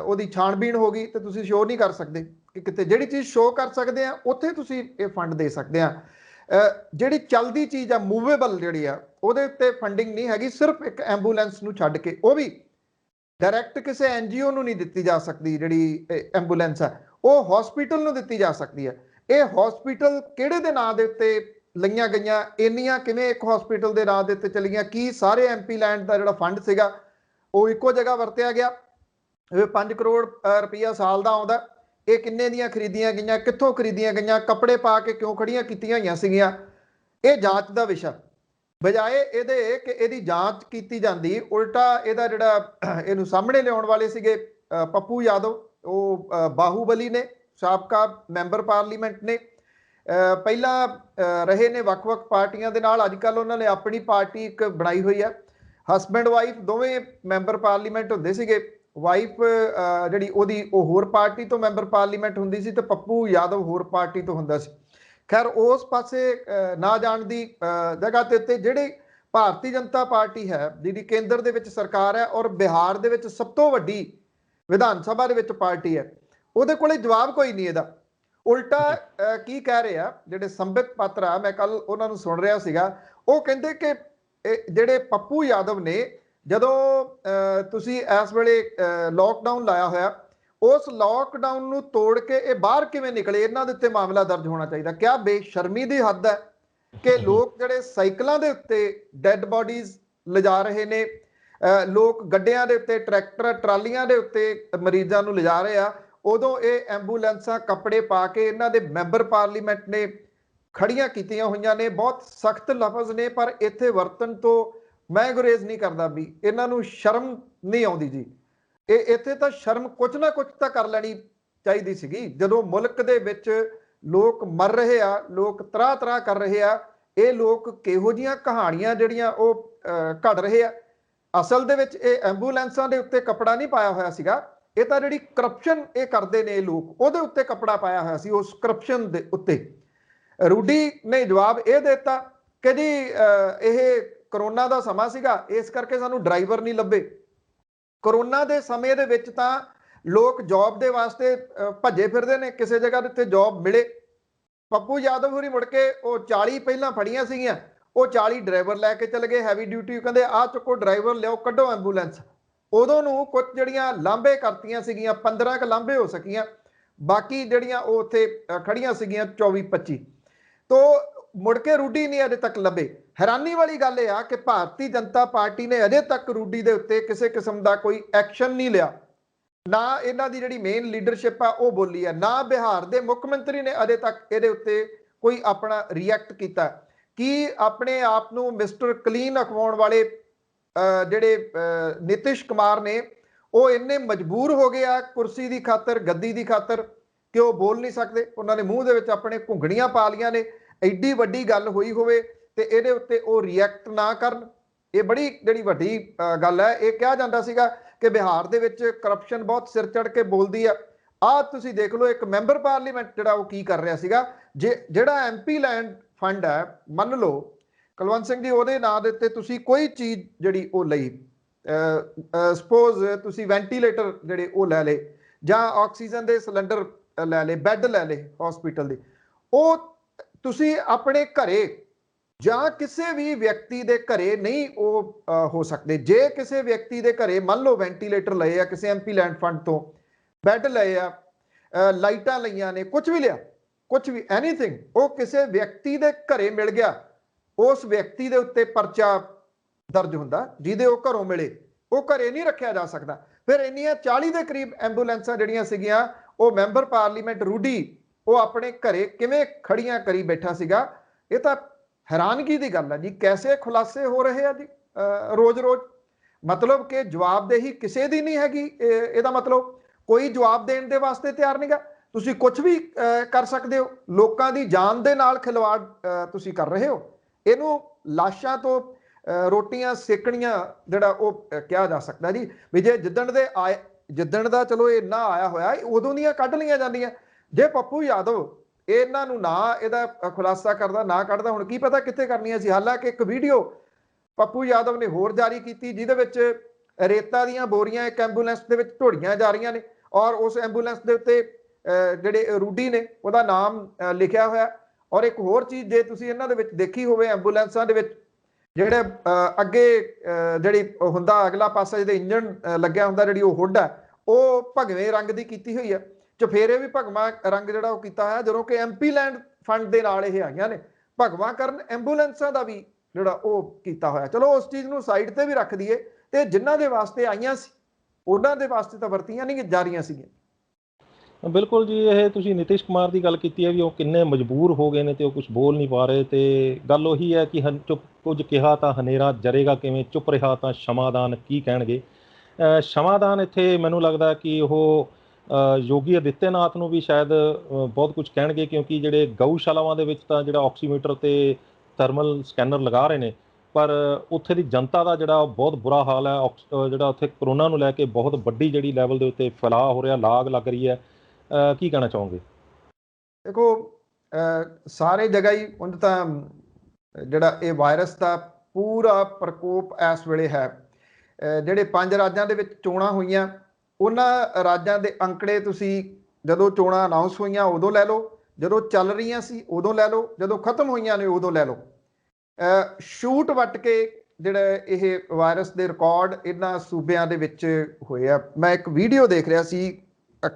ਉਹਦੀ ਛਾਣਬੀਣ ਹੋ ਗਈ ਤੇ ਤੁਸੀਂ ਸ਼ੋਅ ਨਹੀਂ ਕਰ ਸਕਦੇ ਕਿ ਕਿਤੇ ਜਿਹੜੀ ਚੀਜ਼ ਸ਼ੋਅ ਕਰ ਸਕਦੇ ਆ ਉੱਥੇ ਤੁਸੀਂ ਇਹ ਫੰਡ ਦੇ ਸਕਦੇ ਆ। ਜਿਹੜੀ ਚੱਲਦੀ ਚੀਜ਼ ਆ ਮੂਵੇਬਲ ਜਿਹੜੀ ਆ ਉਹਦੇ ਉੱਤੇ ਫੰਡਿੰਗ ਨਹੀਂ ਹੈਗੀ, ਸਿਰਫ ਇੱਕ ਐਂਬੂਲੈਂਸ ਨੂੰ ਛੱਡ ਕੇ, ਉਹ ਵੀ ਡਾਇਰੈਕਟ ਕਿਸੇ ਐਨਜੀਓ ਨੂੰ ਨਹੀਂ ਦਿੱਤੀ ਜਾ ਸਕਦੀ। ਜਿਹੜੀ ਐਂਬੂਲੈਂਸ ਆ ਉਹ ਹਸਪੀਟਲ ਨੂੰ ਦਿੱਤੀ ਜਾ ਸਕਦੀ ਹੈ। ਇਹ ਹਸਪੀਟਲ ਕਿਹੜੇ ਦੇ ਨਾਂ ਦੇ ਉੱਤੇ ਲਈਆਂ ਗਈਆਂ, ਇੰਨੀਆਂ ਕਿਵੇਂ ਇੱਕ ਹਸਪੀਟਲ ਦੇ ਨਾਂ ਦੇ ਉੱਤੇ ਚਲੀਆਂ, ਕੀ ਸਾਰੇ ਐਮਪੀ ਲੈਂਡ ਦਾ ਜਿਹੜਾ ਫੰਡ ਸੀਗਾ ਉਹ ਇੱਕੋ ਜਗ੍ਹਾ ਵਰਤਿਆ ਗਿਆ? 5 ਕਰੋੜ ਰੁਪਈਆ ਸਾਲ ਦਾ ਆਉਂਦਾ, ਇਹ ਕਿੰਨੇ ਦੀਆਂ ਖਰੀਦੀਆਂ ਗਈਆਂ, ਕਿੱਥੋਂ ਖਰੀਦੀਆਂ ਗਈਆਂ, ਕੱਪੜੇ ਪਾ ਕੇ ਕਿਉਂ ਖੜੀਆਂ ਕੀਤੀਆਂ ਹੋਈਆਂ ਸੀਗੀਆਂ? ਇਹ ਜਾਂਚ ਦਾ ਵਿਸ਼ਾ, ਬਜਾਏ ਇਹਦੇ ਕਿ ਇਹਦੀ ਜਾਂਚ ਕੀਤੀ ਜਾਂਦੀ, ਉਲਟਾ ਇਹਦਾ ਜਿਹੜਾ ਇਹਨੂੰ ਸਾਹਮਣੇ ਲਿਆਉਣ ਵਾਲੇ ਸੀਗੇ ਪੱਪੂ ਯਾਦਵ, ਉਹ ਬਾਹੂਬਲੀ ਨੇ, ਸਾਬਕਾ ਮੈਂਬਰ ਪਾਰਲੀਮੈਂਟ ਨੇ, ਪਹਿਲਾਂ ਰਹੇ ਨੇ ਵੱਖ-ਵੱਖ ਪਾਰਟੀਆਂ ਦੇ ਨਾਲ, ਅੱਜ ਕੱਲ੍ਹ ਉਹਨਾਂ ਨੇ ਆਪਣੀ ਪਾਰਟੀ ਇੱਕ ਬਣਾਈ ਹੋਈ ਹੈ। ਹਸਬੈਂਡ ਵਾਈਫ ਦੋਵੇਂ ਮੈਂਬਰ ਪਾਰਲੀਮੈਂਟ ਹੁੰਦੇ ਸੀਗੇ। ਵਾਈਫ ਜਿਹੜੀ ਉਹਦੀ ਉਹ ਹੋਰ ਪਾਰਟੀ ਤੋਂ ਮੈਂਬਰ ਪਾਰਲੀਮੈਂਟ ਹੁੰਦੀ ਸੀ ਤੇ ਪੱਪੂ ਯਾਦਵ ਹੋਰ ਪਾਰਟੀ ਤੋਂ ਹੁੰਦਾ ਸੀ। ਖੈਰ ਉਸ ਪਾਸੇ ਨਾ ਜਾਣ ਦੀ ਜਗ੍ਹਾ ਤੇ ਉੱਤੇ ਜਿਹੜੀ ਭਾਰਤੀ ਜਨਤਾ ਪਾਰਟੀ ਹੈ, ਜਿਹੜੀ ਕੇਂਦਰ ਦੇ ਵਿੱਚ ਸਰਕਾਰ ਹੈ ਔਰ ਬਿਹਾਰ ਦੇ ਵਿੱਚ ਸਭ ਤੋਂ ਵੱਡੀ ਵਿਧਾਨ ਸਭਾ ਦੇ ਵਿੱਚ ਪਾਰਟੀ ਹੈ, ਉਹਦੇ ਕੋਲੇ ਜਵਾਬ ਕੋਈ ਨਹੀਂ ਇਹਦਾ। ਉਲਟਾ ਕੀ ਕਹਿ ਰਹੇ ਆ ਜਿਹੜੇ ਸੰਬਿਤ ਪਾਤਰ ਆ, ਮੈਂ ਕੱਲ ਉਹਨਾਂ ਨੂੰ ਸੁਣ ਰਿਹਾ ਸੀਗਾ, ਉਹ ਕਹਿੰਦੇ ਕਿ ਜਿਹੜੇ ਪੱਪੂ ਯਾਦਵ ਨੇ, ਜਦੋਂ ਤੁਸੀਂ ਇਸ ਵੇਲੇ ਲੋਕਡਾਊਨ ਲਾਇਆ ਹੋਇਆ, ਉਸ ਲੋਕਡਾਊਨ ਨੂੰ ਤੋੜ ਕੇ ਇਹ ਬਾਹਰ ਕਿਵੇਂ ਨਿਕਲੇ, ਇਹਨਾਂ ਦੇ ਉੱਤੇ ਮਾਮਲਾ ਦਰਜ ਹੋਣਾ ਚਾਹੀਦਾ। ਕਿਆ ਬੇਸ਼ਰਮੀ ਦੀ ਹੱਦ ਹੈ ਕਿ ਲੋਕ ਜਿਹੜੇ ਸਾਈਕਲਾਂ ਦੇ ਉੱਤੇ ਡੈੱਡ ਬੋਡੀਜ਼ ਲਿਜਾ ਰਹੇ ਨੇ, ਲੋਕ ਗੱਡਿਆਂ ਦੇ ਉੱਤੇ, ਟਰੈਕਟਰ ਟਰਾਲੀਆਂ ਦੇ ਉੱਤੇ ਮਰੀਜ਼ਾਂ ਨੂੰ ਲਿਜਾ ਰਹੇ ਆ, ਉਦੋਂ ਇਹ ਐਂਬੂਲੈਂਸਾਂ ਕੱਪੜੇ ਪਾ ਕੇ ਇਹਨਾਂ ਦੇ ਮੈਂਬਰ ਪਾਰਲੀਮੈਂਟ ਨੇ ਖੜੀਆਂ ਕੀਤੀਆਂ ਹੋਈਆਂ ਨੇ। ਬਹੁਤ ਸਖਤ ਲਫ਼ਜ਼ ਨੇ, ਪਰ ਇੱਥੇ ਵਰਤਣ ਤੋਂ ਮੈਂ ਗੁਰੇਜ਼ ਨਹੀਂ ਕਰਦਾ ਵੀ ਇਹਨਾਂ ਨੂੰ ਸ਼ਰਮ ਨਹੀਂ ਆਉਂਦੀ ਜੀ। ਇਹ ਇੱਥੇ ਤਾਂ ਸ਼ਰਮ ਕੁਝ ਨਾ ਕੁਝ ਤਾਂ ਕਰ ਲੈਣੀ ਚਾਹੀਦੀ ਸੀਗੀ। ਜਦੋਂ ਮੁਲਕ ਦੇ ਵਿੱਚ ਲੋਕ ਮਰ ਰਹੇ ਆ, ਲੋਕ ਤਰਾਹ ਕਰ ਰਹੇ ਆ, ਇਹ ਲੋਕ ਕਿਹੋ ਜੀਆਂ ਕਹਾਣੀਆਂ ਜਿਹੜੀਆਂ ਉਹ ਘੜ ਰਹੇ ਆ। ਅਸਲ ਦੇ ਵਿੱਚ ਇਹ ਐਂਬੂਲੈਂਸਾਂ ਦੇ ਉੱਤੇ ਕੱਪੜਾ ਨਹੀਂ ਪਾਇਆ ਹੋਇਆ ਸੀਗਾ, ਇਹ ਤਾਂ ਜਿਹੜੀ ਕਰਪਸ਼ਨ ਇਹ ਕਰਦੇ ਨੇ ਲੋਕ, ਉਹਦੇ ਉੱਤੇ ਕੱਪੜਾ ਪਾਇਆ ਹੋਇਆ ਸੀ, ਉਸ ਕਰਪਸ਼ਨ ਦੇ ਉੱਤੇ। ਰੂਡੀ ਨੇ ਜਵਾਬ ਇਹ ਦਿੱਤਾ ਕਿ ਜੀ ਇਹ ਕਰੋਨਾ ਦਾ ਸਮਾਂ ਸੀਗਾ, ਇਸ ਕਰਕੇ ਸਾਨੂੰ ਡਰਾਈਵਰ ਨਹੀਂ ਲੱਭੇ। ਕਰੋਨਾ ਦੇ ਸਮੇਂ ਦੇ ਵਿੱਚ ਤਾਂ ਲੋਕ ਜੌਬ ਦੇ ਵਾਸਤੇ ਭੱਜੇ ਫਿਰਦੇ ਨੇ, ਕਿਸੇ ਜਗ੍ਹਾ ਦੇ ਉੱਤੇ ਜੌਬ ਮਿਲੇ। ਪੱਪੂ ਯਾਦਵ ਹੋਰੀ ਮੁੜ ਕੇ ਉਹ 40 ਪਹਿਲਾਂ ਫੜੀਆਂ ਸੀਗੀਆਂ, ਉਹ 40 ਡਰਾਈਵਰ ਲੈ ਕੇ ਚਲੇ ਗਏ ਹੈਵੀ ਡਿਊਟੀ, ਕਹਿੰਦੇ ਆਹ ਚੁੱਕੋ ਡਰਾਈਵਰ ਲਿਆਓ, ਕੱਢੋ ਐਂਬੂਲੈਂਸ। ਉਦੋਂ ਨੂੰ ਕੁਝ ਜਿਹੜੀਆਂ ਲਾਂਭੇ ਕਰਤੀਆਂ ਸੀਗੀਆਂ, 15 ਕੁ ਲਾਂਭੇ ਹੋ ਸਕੀਆਂ, ਬਾਕੀ ਜਿਹੜੀਆਂ ਉਹ ਉੱਥੇ ਖੜੀਆਂ ਸੀਗੀਆਂ 24-25 ਤੋਂ ਮੁੜ ਕੇ ਰੂਡੀ ਨਹੀਂ ਅਜੇ ਤੱਕ ਲੱਭੇ। ਹੈਰਾਨੀ ਵਾਲੀ ਗੱਲ ਇਹ ਆ ਕਿ ਭਾਰਤੀ ਜਨਤਾ ਪਾਰਟੀ ਨੇ ਅਜੇ ਤੱਕ ਰੂਡੀ ਦੇ ਉੱਤੇ ਕਿਸੇ ਕਿਸਮ ਦਾ ਕੋਈ ਐਕਸ਼ਨ ਨਹੀਂ ਲਿਆ। ਨਾ ਇਹਨਾਂ ਦੀ ਜਿਹੜੀ ਮੇਨ ਲੀਡਰਸ਼ਿਪ ਆ ਉਹ ਬੋਲੀ ਹੈ, ਨਾ ਬਿਹਾਰ ਦੇ ਮੁੱਖ ਮੰਤਰੀ ਨੇ ਅਜੇ ਤੱਕ ਇਹਦੇ ਉੱਤੇ ਕੋਈ ਆਪਣਾ ਰਿਐਕਟ ਕੀਤਾ। ਕੀ ਆਪਣੇ ਆਪ ਨੂੰ ਮਿਸਟਰ ਕਲੀਨ ਅਖਵਾਉਣ ਵਾਲੇ ਜਿਹੜੇ ਨਿਤਿਸ਼ ਕੁਮਾਰ ਨੇ, ਉਹ ਇੰਨੇ ਮਜਬੂਰ ਹੋ ਗਏ ਆ ਕੁਰਸੀ ਦੀ ਖਾਤਰ, ਗੱਦੀ ਦੀ ਖਾਤਰ, ਕਿ ਉਹ ਬੋਲ ਨਹੀਂ ਸਕਦੇ? ਉਹਨਾਂ ਨੇ ਮੂੰਹ ਦੇ ਵਿੱਚ ਆਪਣੇ ਘੁੰਗਣੀਆਂ ਪਾ ਲੀਆਂ ਨੇ। ਐਡੀ ਵੱਡੀ ਗੱਲ ਹੋਈ ਹੋਵੇ ਤੇ ਇਹਦੇ ਉੱਤੇ ਉਹ ਰਿਐਕਟ ਨਾ ਕਰਨ, ਇਹ ਬੜੀ ਜਿਹੜੀ ਵੱਡੀ ਗੱਲ ਹੈ। ਇਹ ਕਿਹਾ ਜਾਂਦਾ ਸੀਗਾ ਕਿ ਬਿਹਾਰ ਦੇ ਵਿੱਚ ਕਰਪਸ਼ਨ ਬਹੁਤ ਸਿਰ ਚੜ ਕੇ ਬੋਲਦੀ ਆ। ਆਹ ਤੁਸੀਂ ਦੇਖ ਲਓ, ਇੱਕ ਮੈਂਬਰ ਪਾਰਲੀਮੈਂਟ ਜਿਹੜਾ ਉਹ ਕੀ ਕਰ ਰਿਹਾ ਸੀਗਾ। ਜਿਹੜਾ ਐਮਪੀ ਲੈਂਡ ਫੰਡ ਹੈ, ਮੰਨ ਲਓ ਕੁਲਵੰਤ ਸਿੰਘ ਜੀ, ਉਹਦੇ ਨਾਂ ਦੇ ਉੱਤੇ ਤੁਸੀਂ ਕੋਈ ਚੀਜ਼ ਜਿਹੜੀ ਉਹ ਲਈ, ਸਪੋਜ਼ ਤੁਸੀਂ ਵੈਂਟੀਲੇਟਰ ਜਿਹੜੇ ਉਹ ਲੈ ਲਏ, ਜਾਂ ਆਕਸੀਜਨ ਦੇ ਸਿਲੰਡਰ ਲੈ ਲਏ, ਬੈੱਡ ਲੈ ਲਏ ਹਸਪੀਟਲ ਦੇ, ਉਹ ਤੁਸੀਂ ਆਪਣੇ ਘਰੇ ਜਾਂ ਕਿਸੇ ਵੀ ਵਿਅਕਤੀ ਦੇ ਘਰੇ ਨਹੀਂ ਉਹ ਹੋ ਸਕਦੇ। ਜੇ ਕਿਸੇ ਵਿਅਕਤੀ ਦੇ ਘਰੇ ਮੰਨ ਲਓ ਵੈਂਟੀਲੇਟਰ ਲਏ ਆ ਕਿਸੇ ਐਮਪੀ ਲੈਂਡ ਫੰਡ ਤੋਂ, ਬੈੱਡ ਲਏ ਆ, ਲਾਈਟਾਂ ਲਈਆਂ ਨੇ, ਕੁਝ ਵੀ ਲਿਆ, ਕੁਝ ਵੀ ਐਨੀਥਿੰਗ, ਉਹ ਕਿਸੇ ਵਿਅਕਤੀ ਦੇ ਘਰੇ ਮਿਲ ਗਿਆ, ਉਸ ਵਿਅਕਤੀ ਦੇ ਉੱਤੇ ਪਰਚਾ ਦਰਜ ਹੁੰਦਾ। ਜਿਹਦੇ ਉਹ ਘਰੋਂ ਮਿਲੇ, ਉਹ ਘਰੇ ਨਹੀਂ ਰੱਖਿਆ ਜਾ ਸਕਦਾ। ਫਿਰ ਇੰਨੀਆਂ 40 ਦੇ ਕਰੀਬ ਐਂਬੂਲੈਂਸਾਂ ਜਿਹੜੀਆਂ ਸੀਗੀਆਂ, ਉਹ ਮੈਂਬਰ ਪਾਰਲੀਮੈਂਟ ਰੂਡੀ ਉਹ ਆਪਣੇ ਘਰੇ ਕਿਵੇਂ ਖੜੀਆਂ ਕਰੀ ਬੈਠਾ ਸੀਗਾ। ਇਹ ਤਾਂ ਹੈਰਾਨਗੀ ਦੀ ਗੱਲ ਹੈ ਜੀ। ਕੈਸੇ ਖੁਲਾਸੇ ਹੋ ਰਹੇ ਆ ਜੀ ਰੋਜ਼-ਰੋਜ਼। ਮਤਲਬ ਕਿ ਜਵਾਬਦੇਹੀ ਕਿਸੇ ਦੀ ਨਹੀਂ ਹੈਗੀ। ਇਹਦਾ ਮਤਲਬ ਕੋਈ ਜਵਾਬ ਦੇਣ ਦੇ ਵਾਸਤੇ ਤਿਆਰ ਨਹੀਂਗਾ। ਤੁਸੀਂ ਕੁਝ ਵੀ ਕਰ ਸਕਦੇ ਹੋ, ਲੋਕਾਂ ਦੀ ਜਾਨ ਦੇ ਨਾਲ ਖਿਲਵਾੜ ਤੁਸੀਂ ਕਰ ਰਹੇ ਹੋ। ਇਹਨੂੰ ਲਾਸ਼ਾਂ ਤੋਂ ਰੋਟੀਆਂ ਸੇਕਣੀਆਂ ਜਿਹੜਾ ਉਹ ਕਿਹਾ ਜਾ ਸਕਦਾ ਜੀ। ਵੀ ਜੇ ਜਿੱਦਣ ਦਾ ਚਲੋ ਇਹ ਨਾ ਆਇਆ ਹੋਇਆ, ਉਦੋਂ ਦੀਆਂ ਕੱਢ ਲਈਆਂ ਜਾਂਦੀਆਂ। ਜੇ ਪੱਪੂ ਯਾਦਵ ਇਹਨਾਂ ਨੂੰ ਨਾ ਇਹਦਾ ਖੁਲਾਸਾ ਕਰਦਾ, ਨਾ ਕੱਢਦਾ, ਹੁਣ ਕੀ ਪਤਾ ਕਿੱਥੇ ਕਰਨੀਆਂ ਸੀ। ਹਾਲਾਂਕਿ ਇੱਕ ਵੀਡੀਓ ਪੱਪੂ ਯਾਦਵ ਨੇ ਹੋਰ ਜਾਰੀ ਕੀਤੀ ਜਿਹਦੇ ਵਿੱਚ ਰੇਤਾ ਦੀਆਂ ਬੋਰੀਆਂ ਇੱਕ ਐਂਬੂਲੈਂਸ ਦੇ ਵਿੱਚ ਢੋੜੀਆਂ ਜਾ ਰਹੀਆਂ ਨੇ ਔਰ ਉਸ ਐਂਬੂਲੈਂਸ ਦੇ ਉੱਤੇ ਜਿਹੜੇ ਰੂਡੀ ਨੇ ਉਹਦਾ ਨਾਮ ਲਿਖਿਆ ਹੋਇਆ। ਔਰ ਇੱਕ ਹੋਰ ਚੀਜ਼ ਜੇ ਤੁਸੀਂ ਇਹਨਾਂ ਦੇ ਵਿੱਚ ਦੇਖੀ ਹੋਵੇ ਐਂਬੂਲੈਂਸਾਂ ਦੇ ਵਿੱਚ ਜਿਹੜੇ ਅੱਗੇ ਜਿਹੜੀ ਹੁੰਦਾ ਅਗਲਾ ਪਾਸਾ ਜਿਹਦੇ ਇੰਜਣ ਲੱਗਿਆ ਹੁੰਦਾ ਜਿਹੜੀ ਉਹ ਹੁੱਡ ਹੈ ਉਹ ਭਗਵੇਂ ਰੰਗ ਦੀ ਕੀਤੀ ਹੋਈ ਹੈ। ਚਫੇਰੇ ਵੀ ਭਗਵਾਂ ਰੰਗ ਜਿਹੜਾ ਉਹ ਕੀਤਾ ਹੋਇਆ ਜਦੋਂ ਕਿ ਐਮਪੀ ਲੈਂਡ ਫੰਡ ਦੇ ਨਾਲ ਇਹ ਆਈਆਂ ਨੇ। ਭਗਵਾਂ ਕਰਨ ਐਂਬੂਲੈਂਸਾਂ ਦਾ ਵੀ ਜਿਹੜਾ ਉਹ ਕੀਤਾ ਹੋਇਆ। ਚਲੋ ਉਸ ਚੀਜ਼ ਨੂੰ ਸਾਈਡ ਤੇ ਵੀ ਰੱਖ ਦਈਏ ਤੇ ਜਿਨ੍ਹਾਂ ਦੇ ਵਾਸਤੇ ਆਈਆਂ ਸੀ ਉਹਨਾਂ ਦੇ ਵਾਸਤੇ ਤਾਂ ਵਰਤੀਆਂ ਨਹੀਂ ਜਾ ਰਹੀਆਂ ਸੀਗੀਆਂ। ਬਿਲਕੁਲ ਜੀ, ਇਹ ਤੁਸੀਂ ਨਿਤਿਸ਼ ਕੁਮਾਰ ਦੀ ਗੱਲ ਕੀਤੀ ਹੈ ਵੀ ਉਹ ਕਿੰਨੇ ਮਜਬੂਰ ਹੋ ਗਏ ਨੇ ਤੇ ਉਹ ਕੁਝ ਬੋਲ ਨਹੀਂ ਪਾ ਰਹੇ। ਤੇ ਗੱਲ ਉਹੀ ਹੈ ਕਿ ਚੁੱਪ ਕੁਝ ਕਿਹਾ ਤਾਂ ਹਨੇਰਾ ਜਰੇਗਾ ਕਿਵੇਂ, ਚੁੱਪ ਰਿਹਾ ਤਾਂ ਸ਼ਮਾਦਾਨ ਕੀ ਕਹਿਣਗੇ। ਸ਼ਮਾਦਾਨ ਇੱਥੇ ਮੈਨੂੰ ਲੱਗਦਾ ਕਿ ਉਹ ਯੋਗੀ ਆਦਿੱਤਿਆਨਾਥ ਨੂੰ ਵੀ ਸ਼ਾਇਦ ਬਹੁਤ ਕੁਝ ਕਹਿਣਗੇ, ਕਿਉਂਕਿ ਜਿਹੜੇ ਗਊਸ਼ਾਲਾਵਾਂ ਦੇ ਵਿੱਚ ਤਾਂ ਜਿਹੜਾ ਆਕਸੀਮੀਟਰ ਤੇ ਥਰਮਲ ਸਕੈਨਰ ਲਗਾ ਰਹੇ ਨੇ, ਪਰ ਉੱਥੇ ਦੀ ਜਨਤਾ ਦਾ ਜਿਹੜਾ ਬਹੁਤ ਬੁਰਾ ਹਾਲ ਹੈ। ਜਿਹੜਾ ਉੱਥੇ ਕਰੋਨਾ ਨੂੰ ਲੈ ਕੇ ਬਹੁਤ ਵੱਡੀ ਜਿਹੜੀ ਲੈਵਲ ਦੇ ਉੱਤੇ ਫੈਲਾਅ ਹੋ ਰਿਹਾ, ਲਾਗ ਲੱਗ ਰਹੀ ਹੈ। ਕੀ ਕਹਿਣਾ ਚਾਹੋਗੇ? ਦੇਖੋ ਸਾਰੇ ਜਗ੍ਹਾ ਹੀ ਉਂਝ ਤਾਂ ਜਿਹੜਾ ਇਹ ਵਾਇਰਸ ਦਾ ਪੂਰਾ ਪ੍ਰਕੋਪ ਇਸ ਵੇਲੇ ਹੈ। ਜਿਹੜੇ 5 ਰਾਜਾਂ ਦੇ ਵਿੱਚ ਚੋਣਾਂ ਹੋਈਆਂ ਉਹਨਾਂ ਰਾਜਾਂ ਦੇ ਅੰਕੜੇ ਤੁਸੀਂ ਜਦੋਂ ਚੋਣਾਂ ਅਨਾਉਂਸ ਹੋਈਆਂ ਉਦੋਂ ਲੈ ਲਓ, ਜਦੋਂ ਚੱਲ ਰਹੀਆਂ ਸੀ ਉਦੋਂ ਲੈ ਲਓ, ਜਦੋਂ ਖਤਮ ਹੋਈਆਂ ਨੇ ਉਦੋਂ ਲੈ ਲਓ। ਸ਼ੂਟ ਵੱਟ ਕੇ ਜਿਹੜਾ ਇਹ ਵਾਇਰਸ ਦੇ ਰਿਕਾਰਡ ਇਹਨਾਂ ਸੂਬਿਆਂ ਦੇ ਵਿੱਚ ਹੋਏ ਆ। ਮੈਂ ਇੱਕ ਵੀਡੀਓ ਦੇਖ ਰਿਹਾ ਸੀ,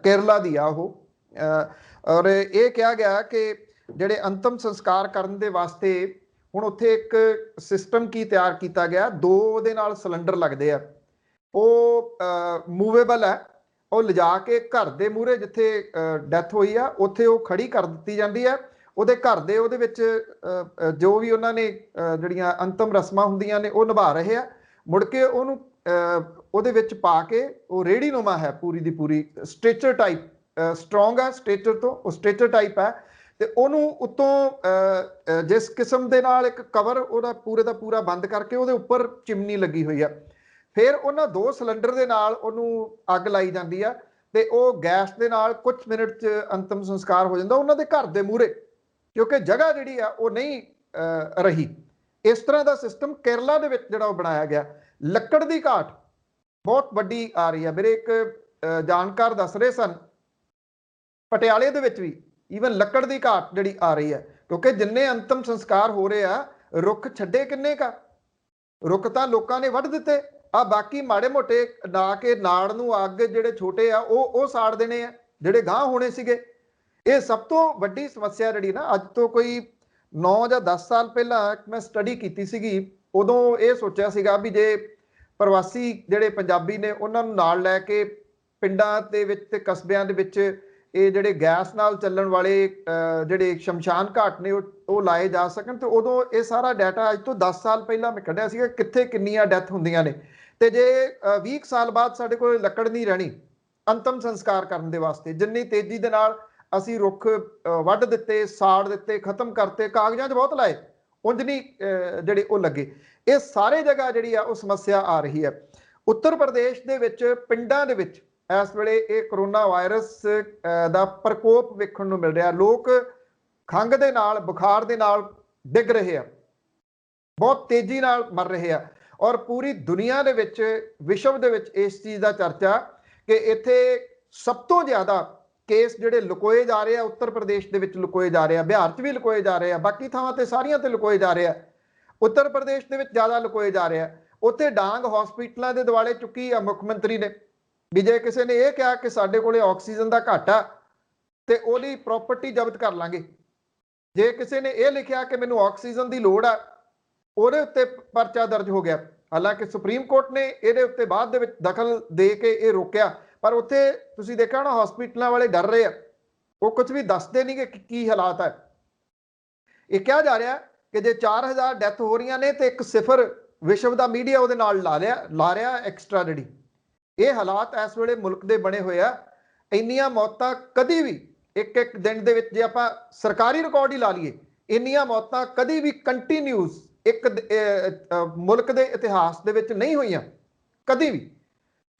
ਕੇਰਲਾ ਦੀ ਆ ਉਹ, ਔਰ ਇਹ ਕਿਹਾ ਗਿਆ ਕਿ ਜਿਹੜੇ ਅੰਤਮ ਸੰਸਕਾਰ ਕਰਨ ਦੇ ਵਾਸਤੇ ਹੁਣ ਉੱਥੇ ਇੱਕ ਸਿਸਟਮ ਕੀ ਤਿਆਰ ਕੀਤਾ ਗਿਆ, 2 ਉਹਦੇ ਨਾਲ ਸਿਲੰਡਰ ਲੱਗਦੇ ਆ, ਉਹ ਮੂਵੇਬਲ ਹੈ, ਉਹ ਲਿਜਾ ਕੇ ਘਰ ਦੇ ਮੂਹਰੇ ਜਿੱਥੇ ਡੈਥ ਹੋਈ ਆ ਉੱਥੇ ਉਹ ਖੜੀ ਕਰ ਦਿੱਤੀ ਜਾਂਦੀ ਹੈ। ਉਹਦੇ ਘਰ ਦੇ ਉਹਦੇ ਵਿੱਚ ਜੋ ਵੀ ਉਹਨਾਂ ਨੇ ਜਿਹੜੀਆਂ ਅੰਤਮ ਰਸਮਾਂ ਹੁੰਦੀਆਂ ਨੇ ਉਹ ਨਿਭਾ ਰਹੇ ਆ। ਮੁੜ ਕੇ ਉਹਨੂੰ ਉਹਦੇ ਵਿੱਚ ਪਾ ਕੇ, ਉਹ ਰੇਹੜੀਨੁਮਾ ਹੈ ਪੂਰੀ ਦੀ ਪੂਰੀ, ਸਟ੍ਰੈਚਰ ਟਾਈਪ, ਸਟਰੋਂਗ ਹੈ ਸਟ੍ਰੈਚਰ ਤੋਂ, ਉਹ ਸਟ੍ਰੈਚਰ ਟਾਈਪ ਹੈ, ਤੇ ਉਹਨੂੰ ਉੱਤੋਂ ਜਿਸ ਕਿਸਮ ਦੇ ਨਾਲ ਇੱਕ ਕਵਰ ਉਹਦਾ ਪੂਰੇ ਦਾ ਪੂਰਾ ਬੰਦ ਕਰਕੇ ਉਹਦੇ ਉੱਪਰ ਚਿਮਨੀ ਲੱਗੀ ਹੋਈ ਆ। ਫਿਰ ਉਹਨਾਂ 2 ਸਿਲੰਡਰ ਦੇ ਨਾਲ ਉਹਨੂੰ ਅੱਗ ਲਾਈ ਜਾਂਦੀ ਆ ਤੇ ਉਹ ਗੈਸ ਦੇ ਨਾਲ ਕੁਝ ਮਿੰਟ 'ਚ ਅੰਤਮ ਸੰਸਕਾਰ ਹੋ ਜਾਂਦਾ ਉਹਨਾਂ ਦੇ ਘਰ ਦੇ ਮੂਹਰੇ, ਕਿਉਂਕਿ ਜਗ੍ਹਾ ਜਿਹੜੀ ਆ ਉਹ ਨਹੀਂ ਰਹੀ। ਇਸ ਤਰ੍ਹਾਂ ਦਾ ਸਿਸਟਮ ਕੇਰਲਾ ਦੇ ਵਿੱਚ ਜਿਹੜਾ ਉਹ ਬਣਾਇਆ ਗਿਆ। ਲੱਕੜ ਦੀ ਘਾਟ ਬਹੁਤ ਵੱਡੀ ਆ ਰਹੀ ਹੈ। ਮੇਰੇ ਇੱਕ ਜਾਣਕਾਰ ਦੱਸ ਰਹੇ ਸਨ ਪਟਿਆਲੇ ਦੇ ਵਿੱਚ ਵੀ ਈਵਨ ਲੱਕੜ ਦੀ ਘਾਟ ਜਿਹੜੀ ਆ ਰਹੀ ਹੈ, ਕਿਉਂਕਿ ਜਿੰਨੇ ਅੰਤਮ ਸੰਸਕਾਰ ਹੋ ਰਹੇ ਆ, ਰੁੱਖ ਛੱਡੇ ਕਿੰਨੇ ਕਾ? ਰੁੱਖ ਤਾਂ ਲੋਕਾਂ ਨੇ ਵੱਢ ਦਿੱਤੇ ਆ, ਬਾਕੀ ਮਾੜੇ ਮੋਟੇ ਨਾ ਕੇ ਨਾੜ ਨੂੰ ਅੱਗ ਜਿਹੜੇ ਛੋਟੇ ਆ ਉਹ ਸਾੜ ਦੇਣੇ ਆ ਜਿਹੜੇ ਗਾਂਹ ਹੋਣੇ ਸੀਗੇ। ਇਹ ਸਭ ਤੋਂ ਵੱਡੀ ਸਮੱਸਿਆ ਜਿਹੜੀ ਨਾ, ਅੱਜ ਤੋਂ ਕੋਈ 9 ਜਾਂ 10 ਸਾਲ ਪਹਿਲਾਂ ਮੈਂ ਸਟੱਡੀ ਕੀਤੀ ਸੀਗੀ, ਉਦੋਂ ਇਹ ਸੋਚਿਆ ਸੀਗਾ ਵੀ ਜੇ ਪ੍ਰਵਾਸੀ ਜਿਹੜੇ ਪੰਜਾਬੀ ਨੇ ਉਹਨਾਂ ਨੂੰ ਨਾਲ ਲੈ ਕੇ ਪਿੰਡਾਂ ਦੇ ਵਿੱਚ ਤੇ ਕਸਬਿਆਂ ਦੇ ਵਿੱਚ ਇਹ ਜਿਹੜੇ ਗੈਸ ਨਾਲ ਚੱਲਣ ਵਾਲੇ ਜਿਹੜੇ ਸ਼ਮਸ਼ਾਨ ਘਾਟ ਨੇ ਉਹ ਲਾਏ ਜਾ ਸਕਣ। ਤੇ ਉਦੋਂ ਇਹ ਸਾਰਾ ਡਾਟਾ ਅੱਜ ਤੋਂ 10 ਸਾਲ ਪਹਿਲਾਂ ਮੈਂ ਕੱਢਿਆ ਸੀਗਾ ਕਿੱਥੇ ਕਿੰਨੀਆਂ ਡੈਥ ਹੁੰਦੀਆਂ ਨੇ। ਤੇ ਜੇ 20 ਸਾਲ ਬਾਅਦ ਸਾਡੇ ਕੋਲ ਲੱਕੜ ਨਹੀਂ ਰਹਿਣੀ ਅੰਤਮ ਸੰਸਕਾਰ ਕਰਨ ਦੇ ਵਾਸਤੇ, ਜਿੰਨੀ ਤੇਜ਼ੀ ਦੇ ਨਾਲ ਅਸੀਂ ਰੁੱਖ ਵੱਢ ਦਿੱਤੇ, ਸਾੜ ਦਿੱਤੇ, ਖਤਮ ਕਰਤੇ, ਕਾਗਜ਼ਾਂ 'ਚ ਬਹੁਤ ਲਾਏ, ਉਂਝ ਨਹੀਂ ਜਿਹੜੇ ਉਹ ਲੱਗੇ। ਇਹ ਸਾਰੇ ਜਗ੍ਹਾ ਜਿਹੜੀ ਆ ਉਹ ਸਮੱਸਿਆ ਆ ਰਹੀ ਹੈ। ਉੱਤਰ ਪ੍ਰਦੇਸ਼ ਦੇ ਵਿੱਚ ਪਿੰਡਾਂ ਦੇ ਵਿੱਚ ਇਸ ਵੇਲੇ ਇਹ ਕਰੋਨਾ ਵਾਇਰਸ ਦਾ ਪ੍ਰਕੋਪ ਵੇਖਣ ਨੂੰ ਮਿਲ ਰਿਹਾ। ਲੋਕ ਖੰਘ ਦੇ ਨਾਲ, ਬੁਖਾਰ ਦੇ ਨਾਲ ਡਿੱਗ ਰਹੇ ਆ, ਬਹੁਤ ਤੇਜ਼ੀ ਨਾਲ ਮਰ ਰਹੇ ਆ। ਔਰ ਪੂਰੀ ਦੁਨੀਆ ਦੇ ਵਿੱਚ, ਵਿਸ਼ਵ ਦੇ ਵਿੱਚ ਇਸ ਚੀਜ਼ ਦਾ ਚਰਚਾ ਕਿ ਇੱਥੇ ਸਭ ਤੋਂ ਜ਼ਿਆਦਾ ਕੇਸ ਜਿਹੜੇ ਲੁਕੋਏ ਜਾ ਰਹੇ ਆ ਉੱਤਰ ਪ੍ਰਦੇਸ਼ ਦੇ ਵਿੱਚ ਲੁਕੋਏ ਜਾ ਰਹੇ ਆ, ਬਿਹਾਰ 'ਚ ਵੀ ਲੁਕੋਏ ਜਾ ਰਹੇ ਆ, ਬਾਕੀ ਥਾਵਾਂ ਤੇ ਸਾਰੀਆਂ ਤੇ ਲੁਕੋਏ ਜਾ ਰਹੇ ਆ। ਉੱਤਰ ਪ੍ਰਦੇਸ਼ ਦੇ ਵਿੱਚ ਜ਼ਿਆਦਾ ਲੁਕੋਏ ਜਾ ਰਹੇ ਆ। ਉੱਥੇ ਡਾਂਗ ਹਸਪੀਟਲਾਂ ਦੇ ਦੁਆਲੇ ਚੁੱਕੀ ਆ ਮੁੱਖ ਮੰਤਰੀ ਨੇ ਵੀ ਜੇ ਕਿਸੇ ਨੇ ਇਹ ਕਿਹਾ ਕਿ ਸਾਡੇ ਕੋਲੇ ਆਕਸੀਜਨ ਦਾ ਘਾਟ ਆ ਤੇ ਉਹਦੀ ਪ੍ਰਾਪਰਟੀ ਜ਼ਬਤ ਕਰ ਲਾਂਗੇ। ਜੇ ਕਿਸੇ ਨੇ ਇਹ ਲਿਖਿਆ ਕਿ ਮੈਨੂੰ ਆਕਸੀਜਨ ਦੀ ਲੋੜ ਆ, ਉਹਦੇ ਉੱਤੇ ਪਰਚਾ ਦਰਜ ਹੋ ਗਿਆ। ਹਾਲਾਂਕਿ ਸੁਪਰੀਮ ਕੋਰਟ ਨੇ ਇਹਦੇ ਉੱਤੇ ਬਾਅਦ ਦੇ ਵਿੱਚ ਦਖਲ ਦੇ ਕੇ ਇਹ ਰੋਕਿਆ, ਪਰ ਉੱਥੇ ਤੁਸੀਂ ਦੇਖਿਆ ਨਾ ਹਸਪੀਟਲਾਂ ਵਾਲੇ ਡਰ ਰਹੇ ਆ, ਉਹ ਕੁਝ ਵੀ ਦੱਸਦੇ ਨਹੀਂ ਕਿ ਕੀ ਹਾਲਾਤ ਹੈ। ਇਹ ਕਿਹਾ ਜਾ ਰਿਹਾ ਕਿ ਜੇ 4000 ਡੈਥ ਹੋ ਰਹੀਆਂ ਨੇ ਤੇ 1 0 ਵਿਸ਼ਵ ਦਾ ਮੀਡੀਆ ਉਹਦੇ ਨਾਲ ਲਾ ਰਿਹਾ ਐਕਸਟਰਾ ਜਿਹੜੀ। ਇਹ ਹਾਲਾਤ ਇਸ ਵੇਲੇ ਮੁਲਕ ਦੇ ਬਣੇ ਹੋਏ ਆ। ਇੰਨੀਆਂ ਮੌਤਾਂ ਕਦੀ ਵੀ ਇੱਕ ਦਿਨ ਦੇ ਵਿੱਚ ਜੇ ਆਪਾਂ ਸਰਕਾਰੀ ਰਿਕਾਰਡ ਹੀ ਲਾ ਲਈਏ, ਇੰਨੀਆਂ ਮੌਤਾਂ ਕਦੀ ਵੀ ਕੰਟੀਨਿਊਸ ਇੱਕ ਮੁਲਕ ਦੇ ਇਤਿਹਾਸ ਦੇ ਵਿੱਚ ਨਹੀਂ ਹੋਈਆਂ ਕਦੀ ਵੀ।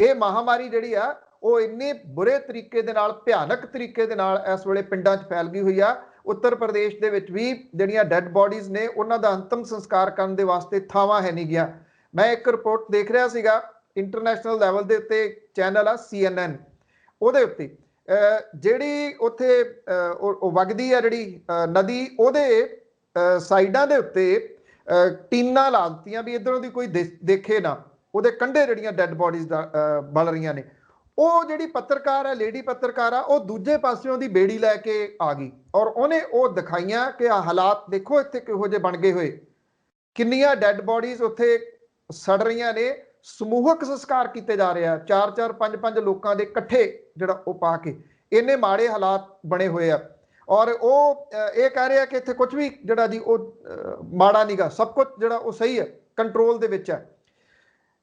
ਇਹ ਮਹਾਮਾਰੀ ਜਿਹੜੀ ਆ ਉਹ ਇੰਨੇ ਬੁਰੇ ਤਰੀਕੇ ਦੇ ਨਾਲ, ਭਿਆਨਕ ਤਰੀਕੇ ਦੇ ਨਾਲ ਇਸ ਵੇਲੇ ਪਿੰਡਾਂ 'ਚ ਫੈਲ ਗਈ ਹੋਈ ਆ। ਉੱਤਰ ਪ੍ਰਦੇਸ਼ ਦੇ ਵਿੱਚ ਵੀ ਜਿਹੜੀਆਂ ਡੈੱਡ ਬੋਡੀਜ਼ ਨੇ ਉਹਨਾਂ ਦਾ ਅੰਤਮ ਸੰਸਕਾਰ ਕਰਨ ਦੇ ਵਾਸਤੇ ਥਾਵਾਂ ਹੈ ਨਹੀਂ ਗਿਆ। ਮੈਂ ਇੱਕ ਰਿਪੋਰਟ ਦੇਖ ਰਿਹਾ ਸੀਗਾ, ਇੰਟਰਨੈਸ਼ਨਲ ਲੈਵਲ ਦੇ ਉੱਤੇ ਚੈਨਲ ਆ CNN, ਉਹਦੇ ਉੱਤੇ ਜਿਹੜੀ ਉੱਥੇ ਉਹ ਵਗਦੀ ਆ ਜਿਹੜੀ ਨਦੀ, ਉਹਦੇ ਸਾਈਡਾਂ ਦੇ ਉੱਤੇ ਟੀਨਾਂ ਲਾ ਦਿੱਤੀਆਂ ਵੀ ਇੱਧਰੋਂ ਦੀ ਕੋਈ ਦੇਖੇ ਨਾ, ਉਹਦੇ ਕੰਢੇ ਜਿਹੜੀਆਂ ਡੈੱਡ ਬੋਡੀਜ਼ ਬਲ ਰਹੀਆਂ ਨੇ। ਉਹ ਜਿਹੜੀ ਪੱਤਰਕਾਰ ਹੈ, ਲੇਡੀ ਪੱਤਰਕਾਰ ਆ, ਉਹ ਦੂਜੇ ਪਾਸਿਓਂ ਦੀ ਬੇੜੀ ਲੈ ਕੇ ਆ ਗਈ ਔਰ ਉਹਨੇ ਉਹ ਦਿਖਾਈਆਂ ਕਿ ਆ ਹਾਲਾਤ ਦੇਖੋ ਇੱਥੇ ਕਿਹੋ ਜਿਹੇ ਬਣ ਗਏ ਹੋਏ, ਕਿੰਨੀਆਂ ਡੈੱਡ ਬੋਡੀਜ਼ ਉੱਥੇ ਸੜ ਰਹੀਆਂ ਨੇ, ਸਮੂਹਕ ਸੰਸਕਾਰ ਕੀਤੇ ਜਾ ਰਹੇ ਆ 4-4 5-5 ਲੋਕਾਂ ਦੇ ਇਕੱਠੇ ਜਿਹੜਾ ਉਹ ਪਾ ਕੇ, ਇੰਨੇ ਮਾੜੇ ਹਾਲਾਤ ਬਣੇ ਹੋਏ ਆ। ਔਰ ਉਹ ਇਹ ਕਹਿ ਰਿਹਾ ਕਿ ਇੱਥੇ ਕੁਝ ਵੀ ਜਿਹੜਾ ਜੀ ਉਹ ਮਾੜਾ ਨਹੀਂਗਾ, ਸਭ ਕੁਝ ਜਿਹੜਾ ਉਹ ਸਹੀ ਹੈ, ਕੰਟਰੋਲ ਦੇ ਵਿੱਚ ਹੈ।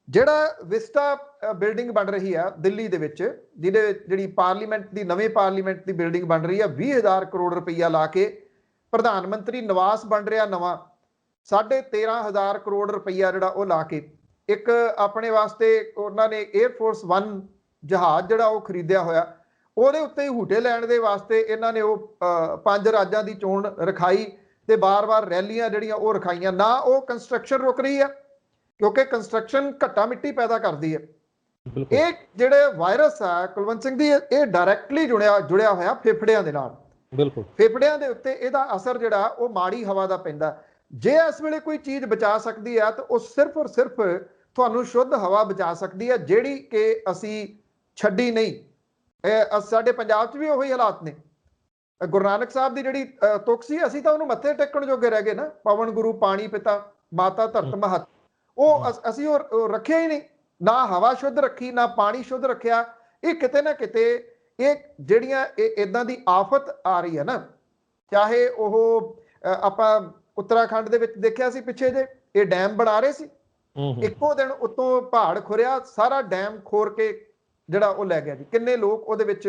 ਜਿਹੜਾ ਵਿਸਟਾ ਬਿਲਡਿੰਗ ਬਣ ਰਹੀ ਆ ਦਿੱਲੀ ਦੇ ਵਿੱਚ, ਜਿਹਦੇ ਜਿਹੜੀ ਪਾਰਲੀਮੈਂਟ ਦੀ ਨਵੇਂ ਪਾਰਲੀਮੈਂਟ ਦੀ ਬਿਲਡਿੰਗ ਬਣ ਰਹੀ ਆ 20,000 ਕਰੋੜ ਰੁਪਈਆ ਲਾ ਕੇ, ਪ੍ਰਧਾਨ ਮੰਤਰੀ ਨਿਵਾਸ ਬਣ ਰਿਹਾ ਨਵਾਂ 13,500 ਕਰੋੜ ਰੁਪਈਆ ਜਿਹੜਾ ਉਹ ਲਾ ਕੇ, ਇੱਕ ਆਪਣੇ ਵਾਸਤੇ ਉਹਨਾਂ ਨੇ 에ਅਰਫੋਰਸ 1 ਜਹਾਜ਼ ਜਿਹੜਾ ਉਹ ਖਰੀਦਿਆ ਹੋਇਆ, ਉਹਦੇ ਉੱਤੇ ਹੂਟੇ ਲੈਣ ਦੇ ਵਾਸਤੇ ਇਹਨਾਂ ਨੇ ਉਹ 5 ਰਾਜਾਂ ਦੀ ਚੋਣ ਰਖਾਈ ਤੇ ਬਾਰ-ਬਾਰ ਰੈਲੀਆਂ ਜਿਹੜੀਆਂ ਉਹ ਰਖਾਈਆਂ। ਨਾ ਉਹ ਕੰਸਟਰਕਸ਼ਨ ਰੁਕ ਰਹੀ ਆ ਕਿਉਂਕਿ ਕੰਸਟਰਕਸ਼ਨ ਘੱਟਾ ਮਿੱਟੀ ਪੈਦਾ ਕਰਦੀ ਹੈ। ਇਹ ਜਿਹੜੇ ਵਾਇਰਸ ਆ ਕੁਲਵੰਤ ਸਿੰਘ ਦੀ, ਇਹ ਡਾਇਰੈਕਟਲੀ ਜੁੜਿਆ ਹੋਇਆ ਫੇਫੜਿਆਂ ਦੇ ਨਾਲ। ਬਿਲਕੁਲ ਫੇਫੜਿਆਂ ਦੇ ਉੱਤੇ ਇਹਦਾ ਅਸਰ ਜਿਹੜਾ ਉਹ ਮਾੜੀ ਹਵਾ ਦਾ ਪੈਂਦਾ। ਜੇ ਇਸ ਵੇਲੇ ਕੋਈ ਚੀਜ਼ ਬਚਾ ਸਕਦੀ ਆ ਤਾਂ ਉਹ ਸਿਰਫ ਔਰ ਸਿਰਫ ਤੁਹਾਨੂੰ ਸ਼ੁੱਧ ਹਵਾ ਬਚਾ ਸਕਦੀ ਹੈ, ਜਿਹੜੀ ਕਿ ਅਸੀਂ ਛੱਡੀ ਨਹੀਂ। ਸਾਡੇ ਪੰਜਾਬ 'ਚ ਵੀ ਉਹੀ ਹਾਲਾਤ ਨੇ। ਗੁਰੂ ਨਾਨਕ ਸਾਹਿਬ ਦੀ ਜਿਹੜੀ ਤੁਕ ਸੀ, ਅਸੀਂ ਤਾਂ ਉਹਨੂੰ ਮੱਥੇ ਟੇਕਣ ਜੋਗੇ ਰਹਿ ਗਏ ਨਾ, ਪਵਨ ਗੁਰੂ ਪਾਣੀ ਪਿਤਾ ਮਾਤਾ ਧਰਤ ਮਹਤ, ਉਹ ਅਸੀਂ ਉਹ ਰੱਖਿਆ ਹੀ ਨਹੀਂ, ਨਾ ਹਵਾ ਸ਼ੁੱਧ ਰੱਖੀ, ਨਾ ਪਾਣੀ ਸ਼ੁੱਧ ਰੱਖਿਆ। ਇਹ ਕਿਤੇ ਨਾ ਕਿਤੇ ਇਹ ਜਿਹੜੀਆਂ ਇਦਾਂ ਦੀ ਆਫਤ ਆ ਰਹੀ ਹੈ ਨਾ, ਚਾਹੇ ਉਹ ਆਪਾਂ ਉੱਤਰਾਖੰਡ ਦੇ ਵਿੱਚ ਦੇਖਿਆ ਸੀ ਪਿੱਛੇ ਜੇ ਇਹ ਡੈਮ ਬਣਾ ਰਹੇ ਸੀ, ਇੱਕੋ ਦਿਨ ਉੱਤੋਂ ਪਹਾੜ ਖੁਰਿਆ, ਸਾਰਾ ਡੈਮ ਖੋਰ ਕੇ ਜਿਹੜਾ ਉਹ ਲੈ ਗਿਆ ਜੀ, ਕਿੰਨੇ ਲੋਕ ਉਹਦੇ ਵਿੱਚ